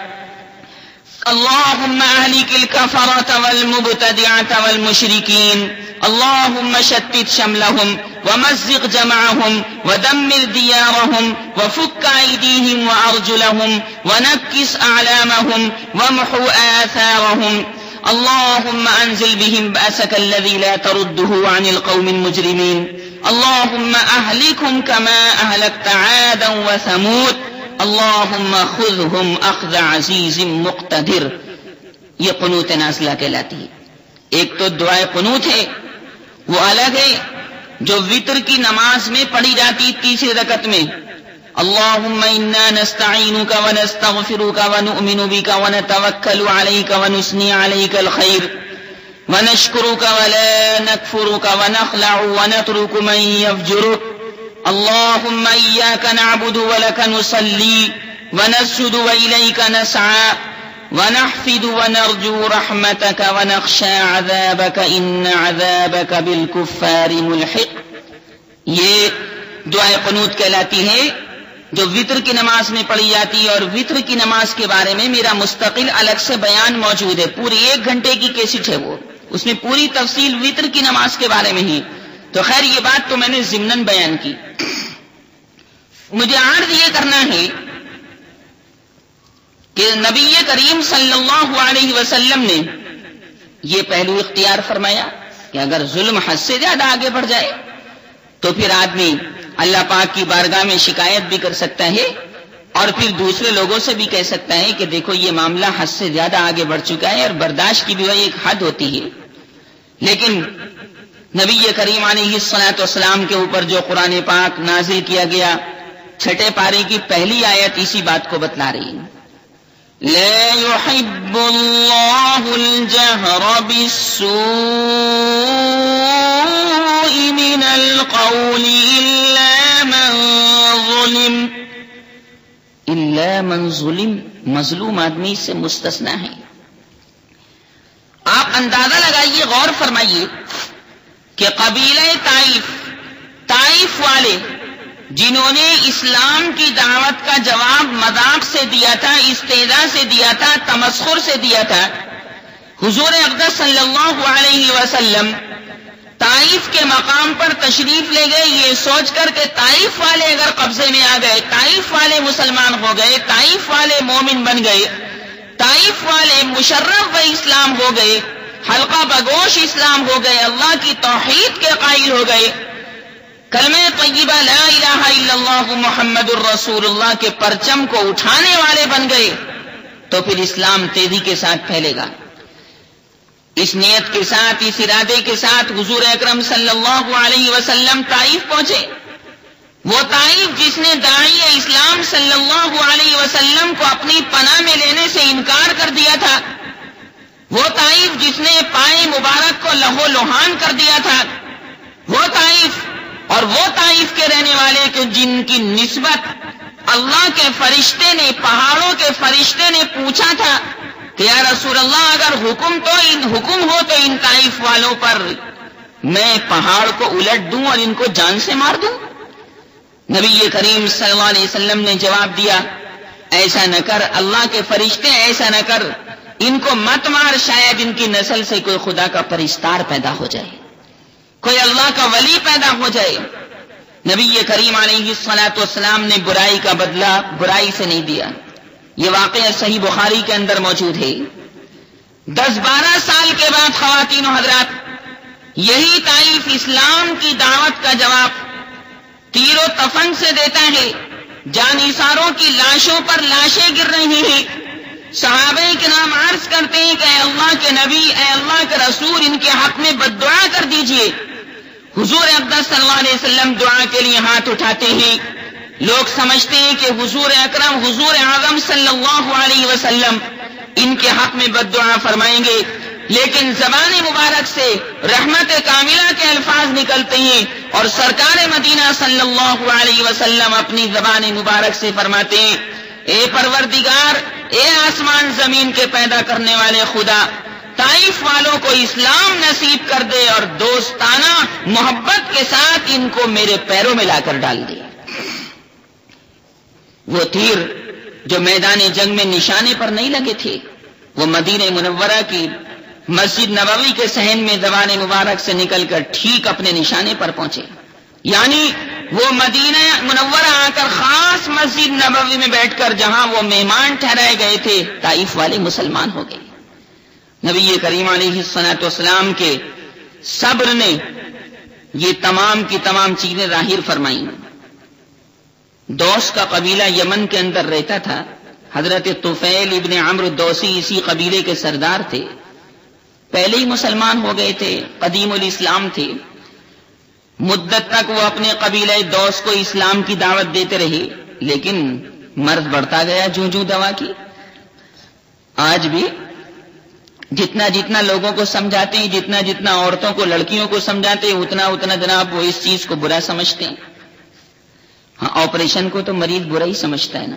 اللهم اهلك الكفرة والمبتدعة والمشركين. اللهم شتت شملهم ومزق جمعهم ودمر ديارهم وفك أيديهم وأرجلهم ونكس أعلامهم وامحو آثارهم. اللهم أنزل بهم بأسك الذي لا ترده عن القوم المجرمين. اللهم أهلكهم كما أهلكت عادا وثمود. اللہم خذہم اخذ عزیز مقتدر. یہ قنوت نازلہ کہلاتی ہے. ایک تو دعائے قنوت ہے، وہ الگ ہے جو وتر کی نماز میں پڑھی جاتی تیسری رکعت میں. اللہم انا نستعینک ونستغفرک ونؤمن بک ونتوکل علیک ونثنی علیک الخیر ونشکرک ولا نکفرک ونخلع ونترک من یفجرک. اللهم إياك نعبد ولك نصلي ونسجد وإليك نسعى ونحفد ونرجو رحمتك ونخشى عذابك إن عذابك بالكفار ملحق. یہ دعائے قنوت کہلاتی ہے جو وتر کی نماز میں پڑھی جاتی ہے. اور وتر کی نماز کے بارے میں میرا مستقل الگ سے بیان موجود ہے، پوری 1 گھنٹے کی کیسٹ ہے وہ، اس میں پوری تفصیل وتر کی نماز کے بارے میں ہی. تو خیر یہ بات تو میں نے ضمناً بیان کی. مجھے عرض یہ کرنا ہے کہ نبی کریم صلی اللہ علیہ وسلم نے یہ پہلو اختیار فرمایا کہ اگر ظلم حد سے زیادہ آگے بڑھ جائے تو پھر آدمی اللہ پاک کی بارگاہ میں شکایت بھی کر سکتا ہے اور پھر دوسرے لوگوں سے بھی کہہ سکتا ہے کہ دیکھو یہ معاملہ حد سے زیادہ آگے بڑھ چکا ہے، اور برداشت کی بھی ایک حد ہوتی ہے. لیکن نبی کریم علیہ الصلوۃ والسلام کے اوپر جو قرآن پاک نازل کیا گیا، 6 پارے کی پہلی آیت اسی بات کو بتلا رہی ہے. لا يحب الله الجهر بالسوء من القول إلا من ظلم. مظلوم آدمی سے مستثنا ہے. آپ اندازہ لگائیے، غور فرمائیے کہ قبیلہ طائف والے جنہوں نے اسلام کی دعوت کا جواب مذاق سے دیا تھا، استہزاء سے دیا تھا، تمسخر سے دیا تھا، حضور اقدس صلی اللہ علیہ وسلم طائف کے مقام پر تشریف لے گئے یہ سوچ کر کہ طائف والے اگر قبضے میں آ گئے، طائف والے مسلمان ہو گئے، طائف والے مومن بن گئے، طائف والے مشرف و اسلام ہو گئے، حلقہ بگوش اسلام ہو گئے، اللہ کی توحید کے قائل ہو گئے، کلمہ طیبہ لا الہ الا اللہ محمد الرسول اللہ کے پرچم کو اٹھانے والے بن گئے، تو پھر اسلام تیزی کے ساتھ پھیلے گا۔ اس نیت کے ساتھ، اس ارادے کے ساتھ حضور اکرم صلی اللہ علیہ وسلم طائف پہنچے۔ وہ طائف جس نے داعی اسلام صلی اللہ علیہ وسلم کو اپنی پناہ میں لینے سے انکار کر دیا تھا، وہ طائف جس نے پائے مبارک کو لہو لوہان کر دیا تھا، وہ طائف اور وہ طائف کے رہنے والے کہ جن کی نسبت اللہ کے فرشتے نے، پہاڑوں کے فرشتے نے پوچھا تھا کہ یا رسول اللہ اگر حکم ہو تو ان طائف والوں پر میں پہاڑ کو الٹ دوں اور ان کو جان سے مار دوں؟ نبی کریم صلی اللہ علیہ وسلم نے جواب دیا، ایسا نہ کر، اللہ کے فرشتے ایسا نہ کر، ان کو مت مار، شاید ان کی نسل سے کوئی خدا کا پرستار پیدا ہو جائے، کوئی اللہ کا ولی پیدا ہو جائے۔ نبی کریم علیہ الصلوۃ والسلام نے برائی کا بدلہ برائی سے نہیں دیا۔ یہ واقعہ صحیح بخاری کے اندر موجود ہے۔ 10-12 سال کے بعد خواتین و حضرات، یہی طائف اسلام کی دعوت کا جواب تیر و تفنگ سے دیتا ہے، جانثاروں کی لاشوں پر لاشیں گر رہی ہیں، صحابہ کرام عرض کرتے ہیں کہ اے اللہ کے نبی، اے اللہ کے رسول، ان کے حق میں بد دعا کر دیجئے۔ حضور اقدس صلی اللہ علیہ وسلم دعا کے لیے ہاتھ اٹھاتے ہیں، لوگ سمجھتے ہیں کہ حضور اکرم، حضور اعظم صلی اللہ علیہ وسلم ان کے حق میں بد دعا فرمائیں گے، لیکن زبان مبارک سے رحمت کاملہ کے الفاظ نکلتے ہیں اور سرکار مدینہ صلی اللہ علیہ وسلم اپنی زبان مبارک سے فرماتے ہیں، اے پروردگار، اے آسمان زمین کے پیدا کرنے والے خدا، طائف والوں کو اسلام نصیب کر دے اور دوستانہ محبت کے ساتھ ان کو میرے پیروں میں لا کر ڈال دے۔ وہ تیر جو میدان جنگ میں نشانے پر نہیں لگے تھے، وہ مدینہ منورہ کی مسجد نبوی کے صحن میں زبان مبارک سے نکل کر ٹھیک اپنے نشانے پر پہنچے، یعنی وہ مدینہ منورہ آ کر خاص مسجد نبوی میں بیٹھ کر جہاں وہ مہمان ٹھہرائے گئے تھے، طائف والے مسلمان ہو گئے۔ نبی کریم علیہ الصلوۃ والسلام کے صبر نے یہ تمام کی تمام چیزیں ظاہر فرمائیں۔ دوس کا قبیلہ یمن کے اندر رہتا تھا، حضرت طفیل ابن عمرو الدوسی اسی قبیلے کے سردار تھے، پہلے ہی مسلمان ہو گئے تھے، قدیم الاسلام تھے، مدت تک وہ اپنے قبیلہ دوس کو اسلام کی دعوت دیتے رہے، لیکن مرض بڑھتا گیا جوں جوں دوا کی۔ آج بھی جتنا جتنا لوگوں کو سمجھاتے ہیں، جتنا جتنا عورتوں کو، لڑکیوں کو سمجھاتے ہیں، اتنا اتنا جناب وہ اس چیز کو برا سمجھتے ہیں۔ ہاں، آپریشن کو تو مریض برا ہی سمجھتا ہے نا،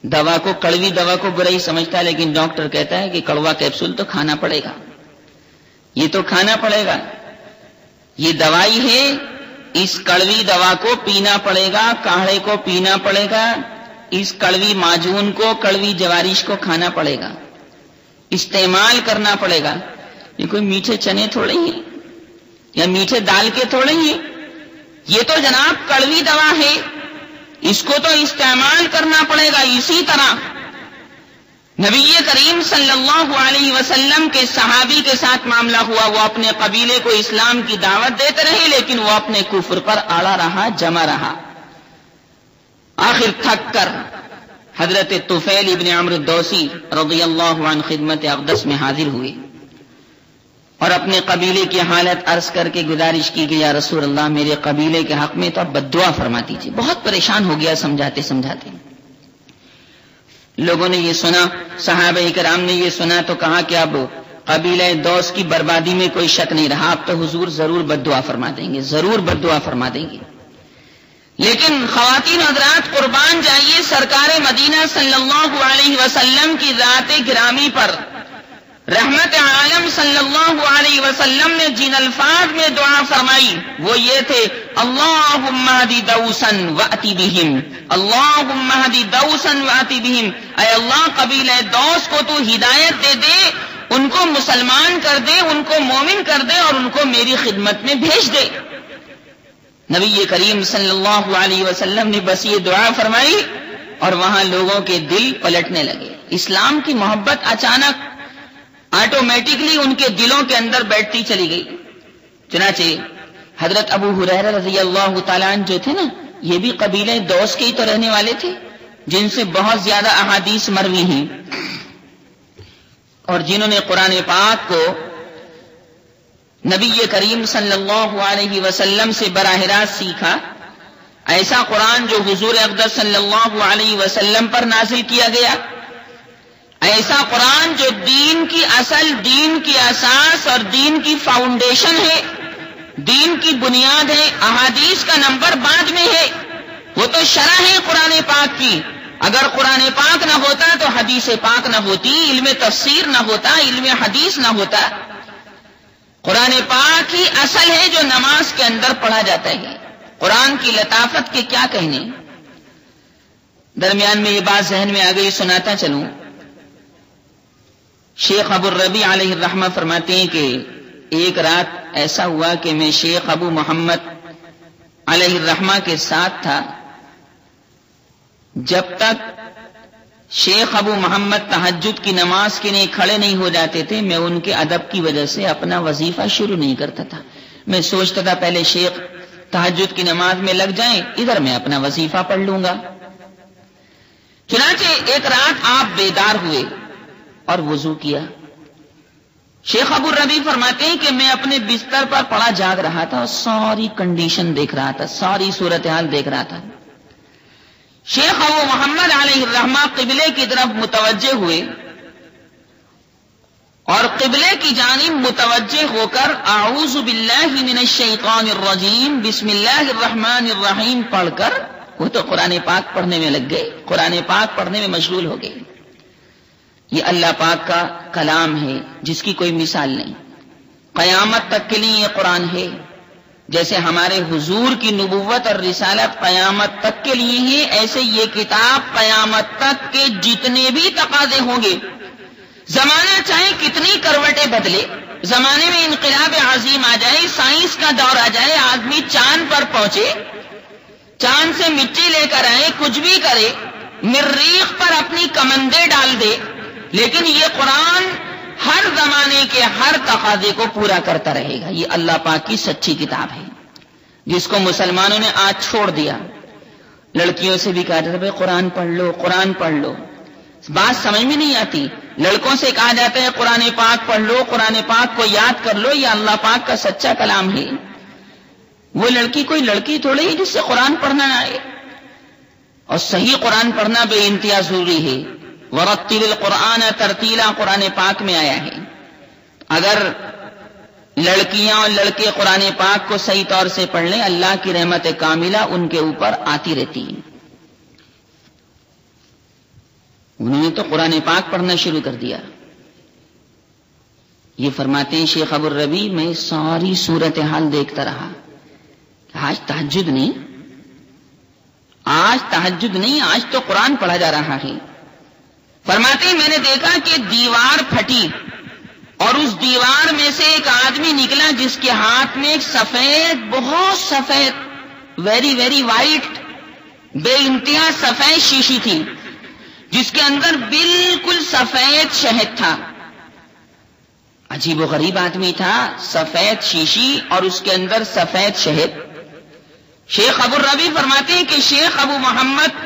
دوا کو، کڑوی دوا کو برا ہی سمجھتا ہے، لیکن ڈاکٹر کہتا ہے کہ کڑوا کیپسول تو کھانا پڑے گا، یہ تو کھانا پڑے گا، یہ دوائی ہے، اس کڑوی دوا کو پینا پڑے گا، کاڑھے کو پینا پڑے گا، اس کڑوی معجون کو، کڑوی جوارش کو کھانا پڑے گا، استعمال کرنا پڑے گا۔ یہ کوئی میٹھے چنے تھوڑے ہیں یا میٹھے دال کے تھوڑے ہیں، یہ تو جناب کڑوی دوا ہے، اس کو تو استعمال کرنا پڑے گا۔ اسی طرح نبی کریم صلی اللہ علیہ وسلم کے صحابی کے ساتھ معاملہ ہوا، وہ اپنے قبیلے کو اسلام کی دعوت دیتے رہے، لیکن وہ اپنے کفر پر اڑا رہا، جمع رہا۔ آخر تھک کر حضرت طفیل ابن عمرو الدوسی رضی اللہ عنہ خدمت اقدس میں حاضر ہوئے اور اپنے قبیلے کی حالت عرض کر کے گزارش کی کہ یا رسول اللہ، میرے قبیلے کے حق میں تو اب بد دعا فرما دیجیے۔ بہت پریشان ہو گیا سمجھاتے سمجھاتے۔ لوگوں نے یہ سنا، صحابہ کرام نے یہ سنا تو کہا کہ اب قبیلہ دوس کی بربادی میں کوئی شک نہیں رہا، اب تو حضور ضرور بد دعا فرما دیں گے، ضرور بد دعا فرما دیں گے۔ لیکن خواتین حضرات، قربان جائیے، سرکار مدینہ صلی اللہ علیہ وسلم کی ذات گرامی پر رحمت عالم صلی اللہ علیہ وسلم نے جن الفاظ میں دعا فرمائی وہ یہ تھے، اللہم اہدی دوسا واتی بہم، اللہم اہدی دوسا واتی بہم، اے اللہ قبیلہ دوس کو تو ہدایت دے دے، ان کو مسلمان کر دے، ان کو مومن کر دے اور ان کو میری خدمت میں بھیج دے۔ نبی کریم صلی اللہ علیہ وسلم نے بس یہ دعا فرمائی اور وہاں لوگوں کے دل پلٹنے لگے۔ اسلام کی محبت اچانک آٹومیٹکلی ان کے دلوں کے اندر بیٹھتی چلی گئی۔ چنانچہ حضرت ابو ہریرہ رضی اللہ تعالیٰ عنہ جو تھے نا، یہ بھی قبیلہ دوس کے ہی تو رہنے والے تھے، جن سے بہت زیادہ احادیث مروی ہیں اور جنہوں نے قرآن پاک کو نبی کریم صلی اللہ علیہ وسلم سے براہ راست سیکھا۔ ایسا قرآن جو حضور اقدس صلی اللہ علیہ وسلم پر نازل کیا گیا، ایسا قرآن جو دین کی اصل، دین کی اساس اور دین کی فاؤنڈیشن ہے، دین کی بنیاد ہے۔ احادیث کا نمبر بعد میں ہے، وہ تو شرح ہے قرآن پاک کی۔ اگر قرآن پاک نہ ہوتا تو حدیث پاک نہ ہوتی، علم تفسیر نہ ہوتا، علم حدیث نہ ہوتا۔ قرآن پاک ہی اصل ہے جو نماز کے اندر پڑھا جاتا ہے۔ قرآن کی لطافت کے کیا کہنے۔ درمیان میں یہ بات ذہن میں آ گئی، سناتا چلوں۔ شیخ ابو الربیع علیہ الرحمہ فرماتے ہیں کہ ایک رات ایسا ہوا کہ میں شیخ ابو محمد علیہ الرحمہ کے ساتھ تھا۔ جب تک شیخ ابو محمد تہجد کی نماز کے لیے کھڑے نہیں ہو جاتے تھے، میں ان کے ادب کی وجہ سے اپنا وظیفہ شروع نہیں کرتا تھا۔ میں سوچتا تھا پہلے شیخ تہجد کی نماز میں لگ جائیں، ادھر میں اپنا وظیفہ پڑھ لوں گا۔ چنانچہ ایک رات آپ بیدار ہوئے اور وضو کیا۔ شیخ ابو الربیع فرماتے ہیں کہ میں اپنے بستر پر پڑا جاگ رہا تھا اور ساری کنڈیشن دیکھ رہا تھا، ساری صورتحال دیکھ رہا تھا۔ شیخ ابو محمد علیہ الرحمہ قبلے کی طرف متوجہ ہوئے اور قبلے کی جانب متوجہ ہو کر اعوذ باللہ من الشیطان الرجیم بسم اللہ الرحمن الرحیم پڑھ کر وہ تو قرآن پاک پڑھنے میں لگ گئے، قرآن پاک پڑھنے میں مشغول ہو گئے۔ یہ اللہ پاک کا کلام ہے جس کی کوئی مثال نہیں، قیامت تک کے لیے یہ قرآن ہے۔ جیسے ہمارے حضور کی نبوت اور رسالت قیامت تک کے لیے ہے، ایسے یہ کتاب قیامت تک کے جتنے بھی تقاضے ہوں گے، زمانہ چاہے کتنی کروٹیں بدلے، زمانے میں انقلاب عظیم آ جائے، سائنس کا دور آ جائے، آدمی چاند پر پہنچے، چاند سے مٹی لے کر آئے، کچھ بھی کرے، مریخ پر اپنی کمندیں ڈال دے، لیکن یہ قرآن ہر زمانے کے ہر تقاضے کو پورا کرتا رہے گا۔ یہ اللہ پاک کی سچی کتاب ہے جس کو مسلمانوں نے آج چھوڑ دیا۔ لڑکیوں سے بھی کہا جاتا ہے بھائی قرآن پڑھ لو، قرآن پڑھ لو، بات سمجھ میں نہیں آتی۔ لڑکوں سے کہا جاتا ہے قرآن پاک پڑھ لو، قرآن پاک کو یاد کر لو، یہ اللہ پاک کا سچا کلام ہے۔ وہ لڑکی کوئی لڑکی تھوڑی ہے جس سے قرآن پڑھنا نہ آئے، اور صحیح قرآن پڑھنا بے انتہا ضروری ہے۔ ورتل القرآن ترتیلا قرآن پاک میں آیا ہے۔ اگر لڑکیاں اور لڑکے قرآن پاک کو صحیح طور سے پڑھ لیں، اللہ کی رحمت کاملہ ان کے اوپر آتی رہتی ہے۔ انہوں نے تو قرآن پاک پڑھنا شروع کر دیا۔ یہ فرماتے ہیں شیخ ابو الربیع، میں ساری صورتحال دیکھتا رہا۔ آج تہجد نہیں، آج تہجد نہیں، آج تو قرآن پڑھا جا رہا ہے۔ فرماتے ہیں میں نے دیکھا کہ دیوار پھٹی اور اس دیوار میں سے ایک آدمی نکلا جس کے ہاتھ میں ایک سفید، بہت سفید، ویری ویری وائٹ، بے انتہا سفید شیشی تھی جس کے اندر بالکل سفید شہد تھا۔ عجیب و غریب آدمی تھا، سفید شیشی اور اس کے اندر سفید شہد۔ شیخ ابو الربیع فرماتے ہیں کہ شیخ ابو محمد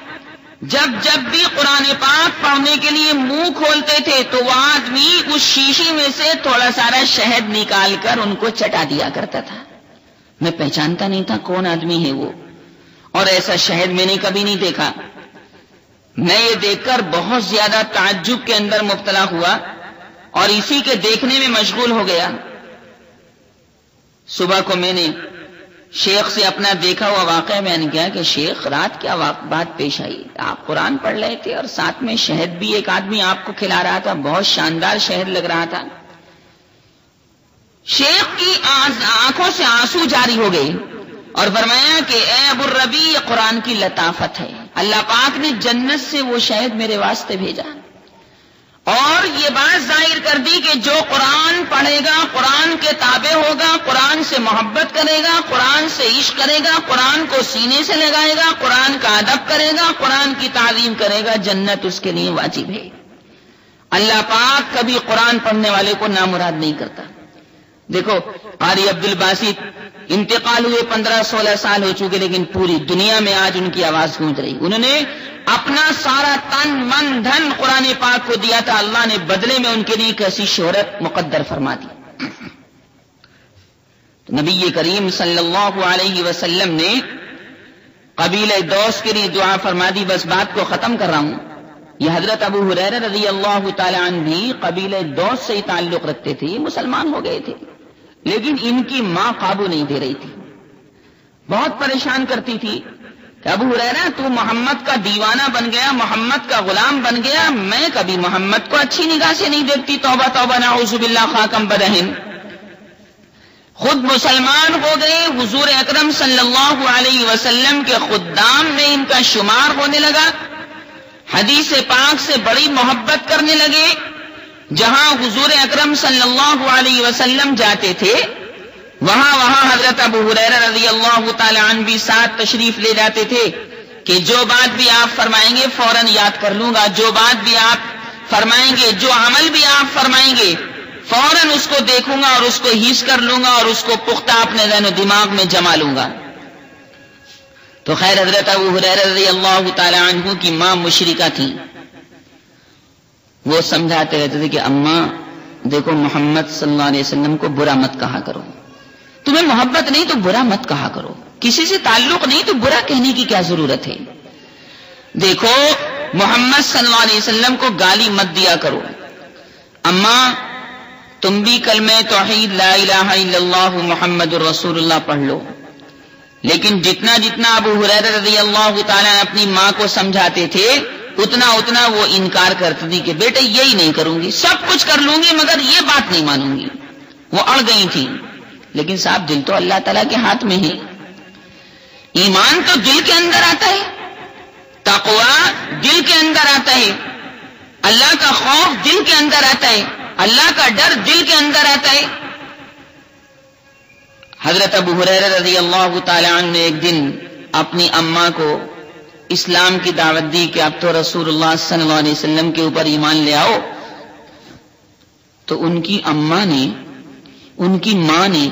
جب بھی قرآن پاک پڑھنے کے لیے منہ کھولتے تھے تو وہ آدمی اس شیشی میں سے تھوڑا سارا شہد نکال کر ان کو چٹا دیا کرتا تھا۔ میں پہچانتا نہیں تھا کون آدمی ہے وہ، اور ایسا شہد میں نے کبھی نہیں دیکھا۔ میں یہ دیکھ کر بہت زیادہ تعجب کے اندر مبتلا ہوا اور اسی کے دیکھنے میں مشغول ہو گیا۔ صبح کو میں نے شیخ سے اپنا دیکھا ہوا واقعہ بیان کیا کہ شیخ رات کیا بات پیش آئی، آپ قرآن پڑھ رہے تھے اور ساتھ میں شہد بھی ایک آدمی آپ کو کھلا رہا تھا، بہت شاندار شہد لگ رہا تھا۔ شیخ کی آنکھوں سے آنسو جاری ہو گئے اور فرمایا کہ اے ابو الربیع، یہ قرآن کی لطافت ہے، اللہ پاک نے جنت سے وہ شہد میرے واسطے بھیجا اور اور یہ بات ظاہر کر دی کہ جو قرآن پڑھے گا، قرآن کے تابع ہوگا، قرآن سے محبت کرے گا، قرآن سے عشق کرے گا، قرآن کو سینے سے لگائے گا، قرآن کا ادب کرے گا، قرآن کی تعظیم کرے گا، جنت اس کے لیے واجب ہے۔ اللہ پاک کبھی قرآن پڑھنے والے کو نامراد نہیں کرتا۔ دیکھو قاری عبد الباسط انتقال ہوئے 15-16 سال ہو چکے، لیکن پوری دنیا میں آج ان کی آواز گونج رہی۔ انہوں نے اپنا سارا تن من دھن قرآن پاک کو دیا تھا، اللہ نے بدلے میں ان کے لیے کیسی شہرت مقدر فرما دی۔ تو نبی کریم صلی اللہ علیہ وسلم نے قبیلہ دوس کے لیے دعا فرما دی۔ بس بات کو ختم کر رہا ہوں۔ یہ حضرت ابو ہریرہ رضی اللہ تعالی عنہ بھی قبیلہ دوس سے ہی تعلق رکھتے تھے، مسلمان ہو گئے تھے، لیکن ان کی ماں قابو نہیں دے رہی تھی، بہت پریشان کرتی تھی کہ ابو ہریرہ تو محمد کا دیوانہ بن گیا، محمد کا غلام بن گیا، میں کبھی محمد کو اچھی نگاہ سے نہیں دیکھتی، توبہ توبہ نعوذ باللہ خاکم بدہن۔ خود مسلمان ہو گئے، حضور اکرم صلی اللہ علیہ وسلم کے خدام میں ان کا شمار ہونے لگا، حدیث پاک سے بڑی محبت کرنے لگے، جہاں حضور اکرم صلی اللہ علیہ وسلم جاتے تھے وہاں حضرت ابو ہریرہ رضی اللہ تعالی عنہ بھی ساتھ تشریف لے جاتے تھے کہ جو بات بھی آپ فرمائیں گے فوراً یاد کر لوں گا، جو بات بھی آپ فرمائیں گے، جو عمل بھی آپ فرمائیں گے فوراً اس کو دیکھوں گا اور اس کو حس کر لوں گا اور اس کو پختہ اپنے ذہن و دماغ میں جما لوں گا۔ تو خیر حضرت ابو ہریرہ رضی اللہ تعالی عنہ کی ماں مشرکہ تھی، وہ سمجھاتے رہتے تھے کہ اماں دیکھو محمد صلی اللہ علیہ وسلم کو برا مت کہا کرو، تمہیں محبت نہیں تو برا مت کہا کرو، کسی سے تعلق نہیں تو برا کہنے کی کیا ضرورت ہے، دیکھو محمد صلی اللہ علیہ وسلم کو گالی مت دیا کرو، اماں تم بھی کلمہ توحید لا الہ الا اللہ محمد الرسول اللہ پڑھ لو۔ لیکن جتنا جتنا ابو ہریرہ رضی اللہ تعالیٰ اپنی ماں کو سمجھاتے تھے اتنا وہ انکار کرتی تھی کہ بیٹے یہی نہیں کروں گی، سب کچھ کر لوں گی مگر یہ بات نہیں مانوں گی، وہ اڑ گئی تھی۔ لیکن صاحب دل تو اللہ تعالیٰ کے ہاتھ میں ہے، ایمان تو دل کے اندر آتا ہے، تقوی دل کے اندر آتا ہے، اللہ کا خوف دل کے اندر آتا ہے، اللہ کا ڈر دل کے اندر آتا ہے۔ حضرت ابو ہریرہ رضی اللہ تعالی عنہ نے ایک دن اپنی اماں کو اسلام کی دعوت دی کہ اب تو رسول اللہ صلی اللہ علیہ وسلم کے اوپر ایمان لے آؤ، تو ان کی اماں نے، ان کی ماں نے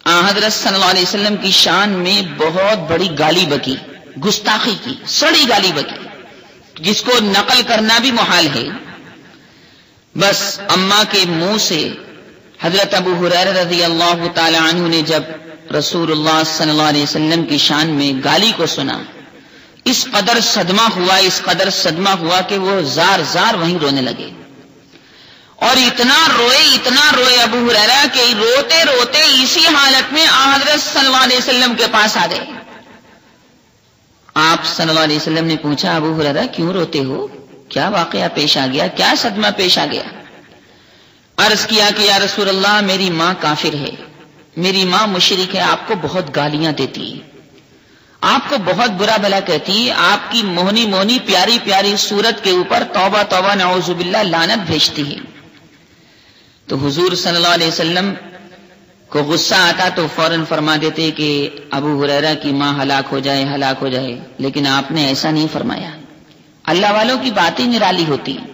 حضرت صلی اللہ علیہ وسلم کی شان میں بہت بڑی گالی بکی، گستاخی کی، سڑی گالی بکی، جس کو نقل کرنا بھی محال ہے۔ بس اماں کے منہ سے حضرت ابو ہریرہ رضی اللہ تعالی عنہ نے جب رسول اللہ صلی اللہ علیہ وسلم کی شان میں گالی کو سنا، اس قدر صدمہ ہوا کہ وہ زار زار وہیں رونے لگے، اور اتنا روئے ابو ہریرہ کہ روتے روتے اسی حالت میں حضرت صلی اللہ علیہ وسلم کے پاس آ گئے۔ آپ صلی اللہ علیہ وسلم نے پوچھا ابو ہریرہ کیوں روتے ہو، کیا واقعہ پیش آ گیا، کیا صدمہ پیش آ گیا؟ عرض کیا کہ یا رسول اللہ میری ماں کافر ہے، میری ماں مشرک ہے، آپ کو بہت گالیاں دیتی ہے، آپ کو بہت برا بھلا کہتی ہے، آپ کی موہنی موہنی پیاری پیاری صورت کے اوپر توبہ توبہ نعوذ باللہ لعنت بھیجتی ہے۔ تو حضور صلی اللہ علیہ وسلم کو غصہ آتا تو فوراً فرما دیتے کہ ابو ہریرہ کی ماں ہلاک ہو جائے، لیکن آپ نے ایسا نہیں فرمایا، اللہ والوں کی باتیں نرالی ہوتی ہیں۔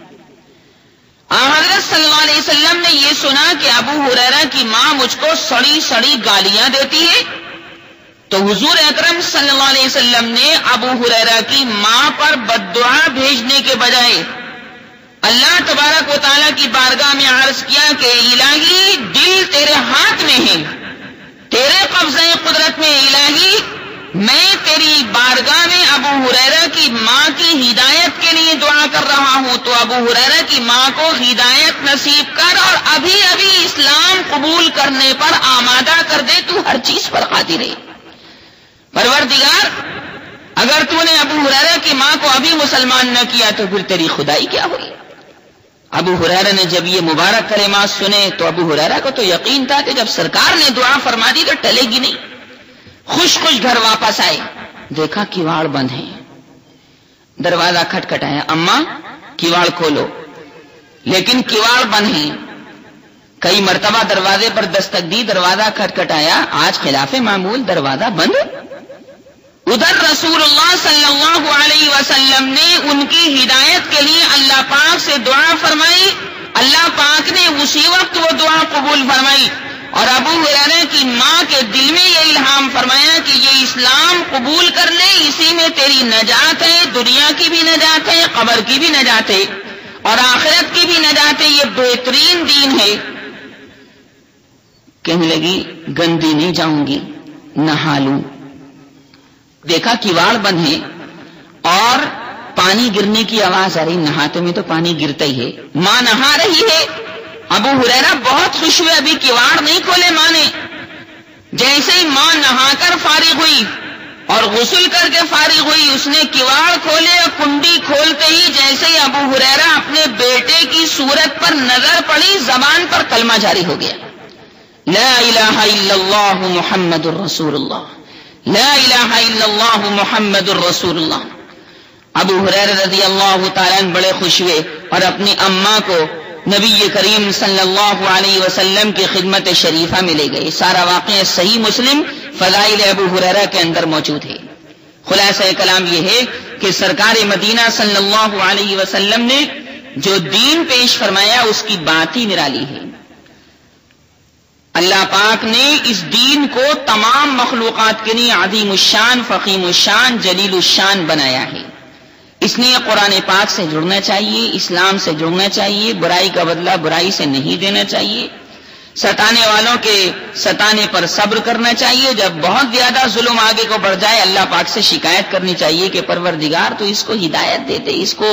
حضرت صلی اللہ علیہ وسلم نے یہ سنا کہ ابو ہریرہ کی ماں مجھ کو سڑی سڑی گالیاں دیتی ہے، تو حضور اکرم صلی اللہ علیہ وسلم نے ابو ہریرہ کی ماں پر بددعا بھیجنے کے بجائے اللہ تبارک و تعالیٰ کی بارگاہ میں عرض کیا کہ الہی دل تیرے ہاتھ میں ہے، تیرے قبضہ قدرت میں، الہی میں تیری بارگاہ میں ابو ہریرہ کی ماں کی ہدایت کے لیے دعا کر رہا ہوں، تو ابو ہریرہ کی ماں کو ہدایت نصیب کر اور ابھی ابھی اسلام قبول کرنے پر آمادہ کر دے، تو ہر چیز پر قادر ہے۔ پروردگار اگر تو نے ابو ہریرہ کی ماں کو ابھی مسلمان نہ کیا تو پھر تیری خدائی کیا ہوئی؟ ابو ہریرہ نے جب یہ مبارک کلمات سنے تو ابو ہریرہ کو تو یقین تھا کہ جب سرکار نے دعا فرما دی تو ٹلے گی نہیں، خوش خوش گھر واپس آئے، دیکھا کیواڑ بند ہے، دروازہ کھٹکھٹایا، اماں کیواڑ کھولو، لیکن کواڑ بند ہیں. کئی مرتبہ دروازے پر دستک دی, دروازہ کھٹکھٹایا, آج خلاف معمول دروازہ بند. ادھر رسول اللہ صلی اللہ علیہ وسلم نے ان کی ہدایت کے لیے اللہ پاک سے دعا فرمائی. اللہ پاک نے اسی وقت وہ دعا قبول فرمائی, اور ابو ہریرہ کی ماں کے دل میں یہ الہام فرمایا کہ یہ اسلام قبول کر لے, اسی میں تیری نجات ہے, دنیا کی بھی نجات ہے, قبر کی بھی نجات ہے, اور آخرت کی بھی نجات ہے. یہ بہترین دین ہے. کہنے لگی گندی نہیں جاؤں گی, نہا لوں. دیکھا کواڑ بند ہے اور پانی گرنے کی آواز آ رہی. نہاتے میں تو پانی گرتا ہی ہے. ماں نہا رہی ہے. ابو ہریرہ بہت خوش ہوئے, ابھی کواڑ نہیں کھولے ماں نے. جیسے ہی ماں نہا کر فارغ ہوئی اور غسل کر کے فارغ ہوئی, اس نے کواڑ کھولے اور کنڈی کھولتے ہی جیسے ہی ابو ہریرہ اپنے بیٹے کی صورت پر نظر پڑی, زبان پر کلمہ جاری ہو گیا, لا الہ الا اللہ محمد الرسول اللہ, لا الہ الا اللہ محمد الرسول اللہ. ابو ہریرہ رضی اللہ تعالیٰ عنہ بڑے خوش ہوئے اور اپنی اماں کو نبی کریم صلی اللہ علیہ وسلم کی خدمت شریفہ میں لے گئے. سارا واقعہ صحیح مسلم فضائل ابو ہریرہ کے اندر موجود ہے. خلاصہ کلام یہ ہے کہ سرکار مدینہ صلی اللہ علیہ وسلم نے جو دین پیش فرمایا اس کی بات ہی نرالی ہے. اللہ پاک نے اس دین کو تمام مخلوقات کے لیے عظیم الشان, فخیم الشان, جلیل الشان بنایا ہے. اس لیے قرآن پاک سے جڑنا چاہیے, اسلام سے جڑنا چاہیے, برائی کا بدلہ برائی سے نہیں دینا چاہیے, ستانے والوں کے ستانے پر صبر کرنا چاہیے. جب بہت زیادہ ظلم آگے کو بڑھ جائے اللہ پاک سے شکایت کرنی چاہیے کہ پروردگار تو اس کو ہدایت دے دے, اس کو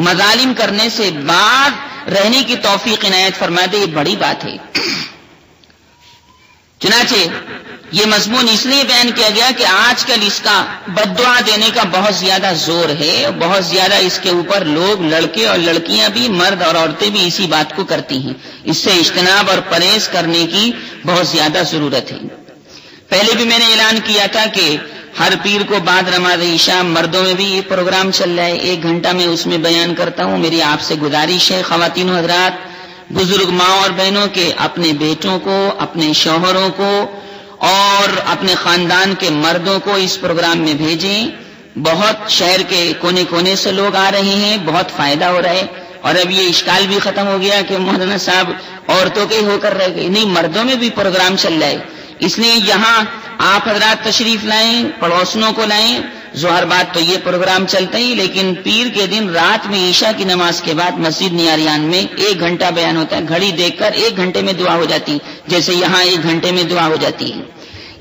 مظالم کرنے سے بعد رہنے کی توفیق عنایت فرما دے. یہ بڑی بات ہے. چنانچہ یہ مضمون اس لیے بیان کیا گیا کہ آج کل اس کا بد دعا دینے کا بہت زیادہ زور ہے, بہت زیادہ اس کے اوپر لوگ, لڑکے اور لڑکیاں بھی, مرد اور عورتیں بھی اسی بات کو کرتی ہیں. اس سے اجتناب اور پرہیز کرنے کی بہت زیادہ ضرورت ہے. پہلے بھی میں نے اعلان کیا تھا کہ ہر پیر کو بعد نماز عشاء مردوں میں بھی یہ پروگرام چل رہا ہے, 1 گھنٹہ میں اس میں بیان کرتا ہوں. میری آپ سے گزارش ہے خواتین و حضرات, بزرگ ماں اور بہنوں کے اپنے بیٹوں کو, اپنے شوہروں کو اور اپنے خاندان کے مردوں کو اس پروگرام میں بھیجیں. بہت شہر کے کونے کونے سے لوگ آ رہے ہیں, بہت فائدہ ہو رہا ہے. اور اب یہ اشکال بھی ختم ہو گیا کہ مولانا صاحب عورتوں کے ہی ہو کر رہ گئے, نہیں, مردوں میں بھی پروگرام چل رہا ہے. اس لیے یہاں آپ حضرات تشریف لائیں, پڑوسنوں کو لائیں. ظہر بعد تو یہ پروگرام چلتا ہی, لیکن پیر کے دن رات میں عشاء کی نماز کے بعد مسجد نیاریان میں 1 گھنٹہ بیان ہوتا ہے. گھڑی دیکھ کر 1 گھنٹے میں دعا ہو جاتی, جیسے یہاں 1 گھنٹے میں دعا ہو جاتی ہے.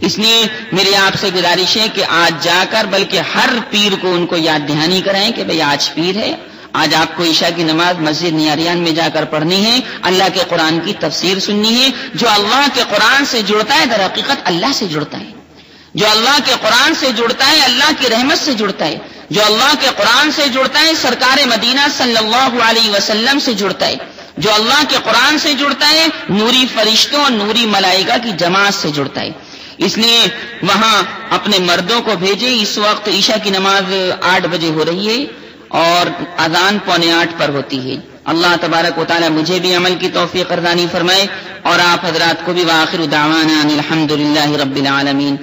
اس لیے میری آپ سے گزارش ہے کہ آج جا کر بلکہ ہر پیر کو ان کو یاد دہانی کرائیں کہ بھئی آج پیر ہے, آج آپ کو عشاء کی نماز مسجد نیاریان میں جا کر پڑھنی ہے, اللہ کے قرآن کی تفسیر سننی ہے. جو اللہ کے قرآن سے جڑتا ہے در حقیقت اللہ سے جڑتا ہے. جو اللہ کے قرآن سے جڑتا ہے اللہ کی رحمت سے جڑتا ہے. جو اللہ کے قرآن سے جڑتا ہے سرکار مدینہ صلی اللہ علیہ وسلم سے جڑتا ہے. جو اللہ کے قرآن سے جڑتا ہے نوری فرشتوں اور نوری ملائکہ کی جماعت سے جڑتا ہے. اس لیے وہاں اپنے مردوں کو بھیجیں. اس وقت عشاء کی نماز 8 بجے ہو رہی ہے اور اذان 7:45 پر ہوتی ہے. اللہ تبارک و تعالی مجھے بھی عمل کی توفیق ارزانی فرمائے اور آپ حضرات کو بھی. وآخر دعوانا الحمدللہ رب العالمین.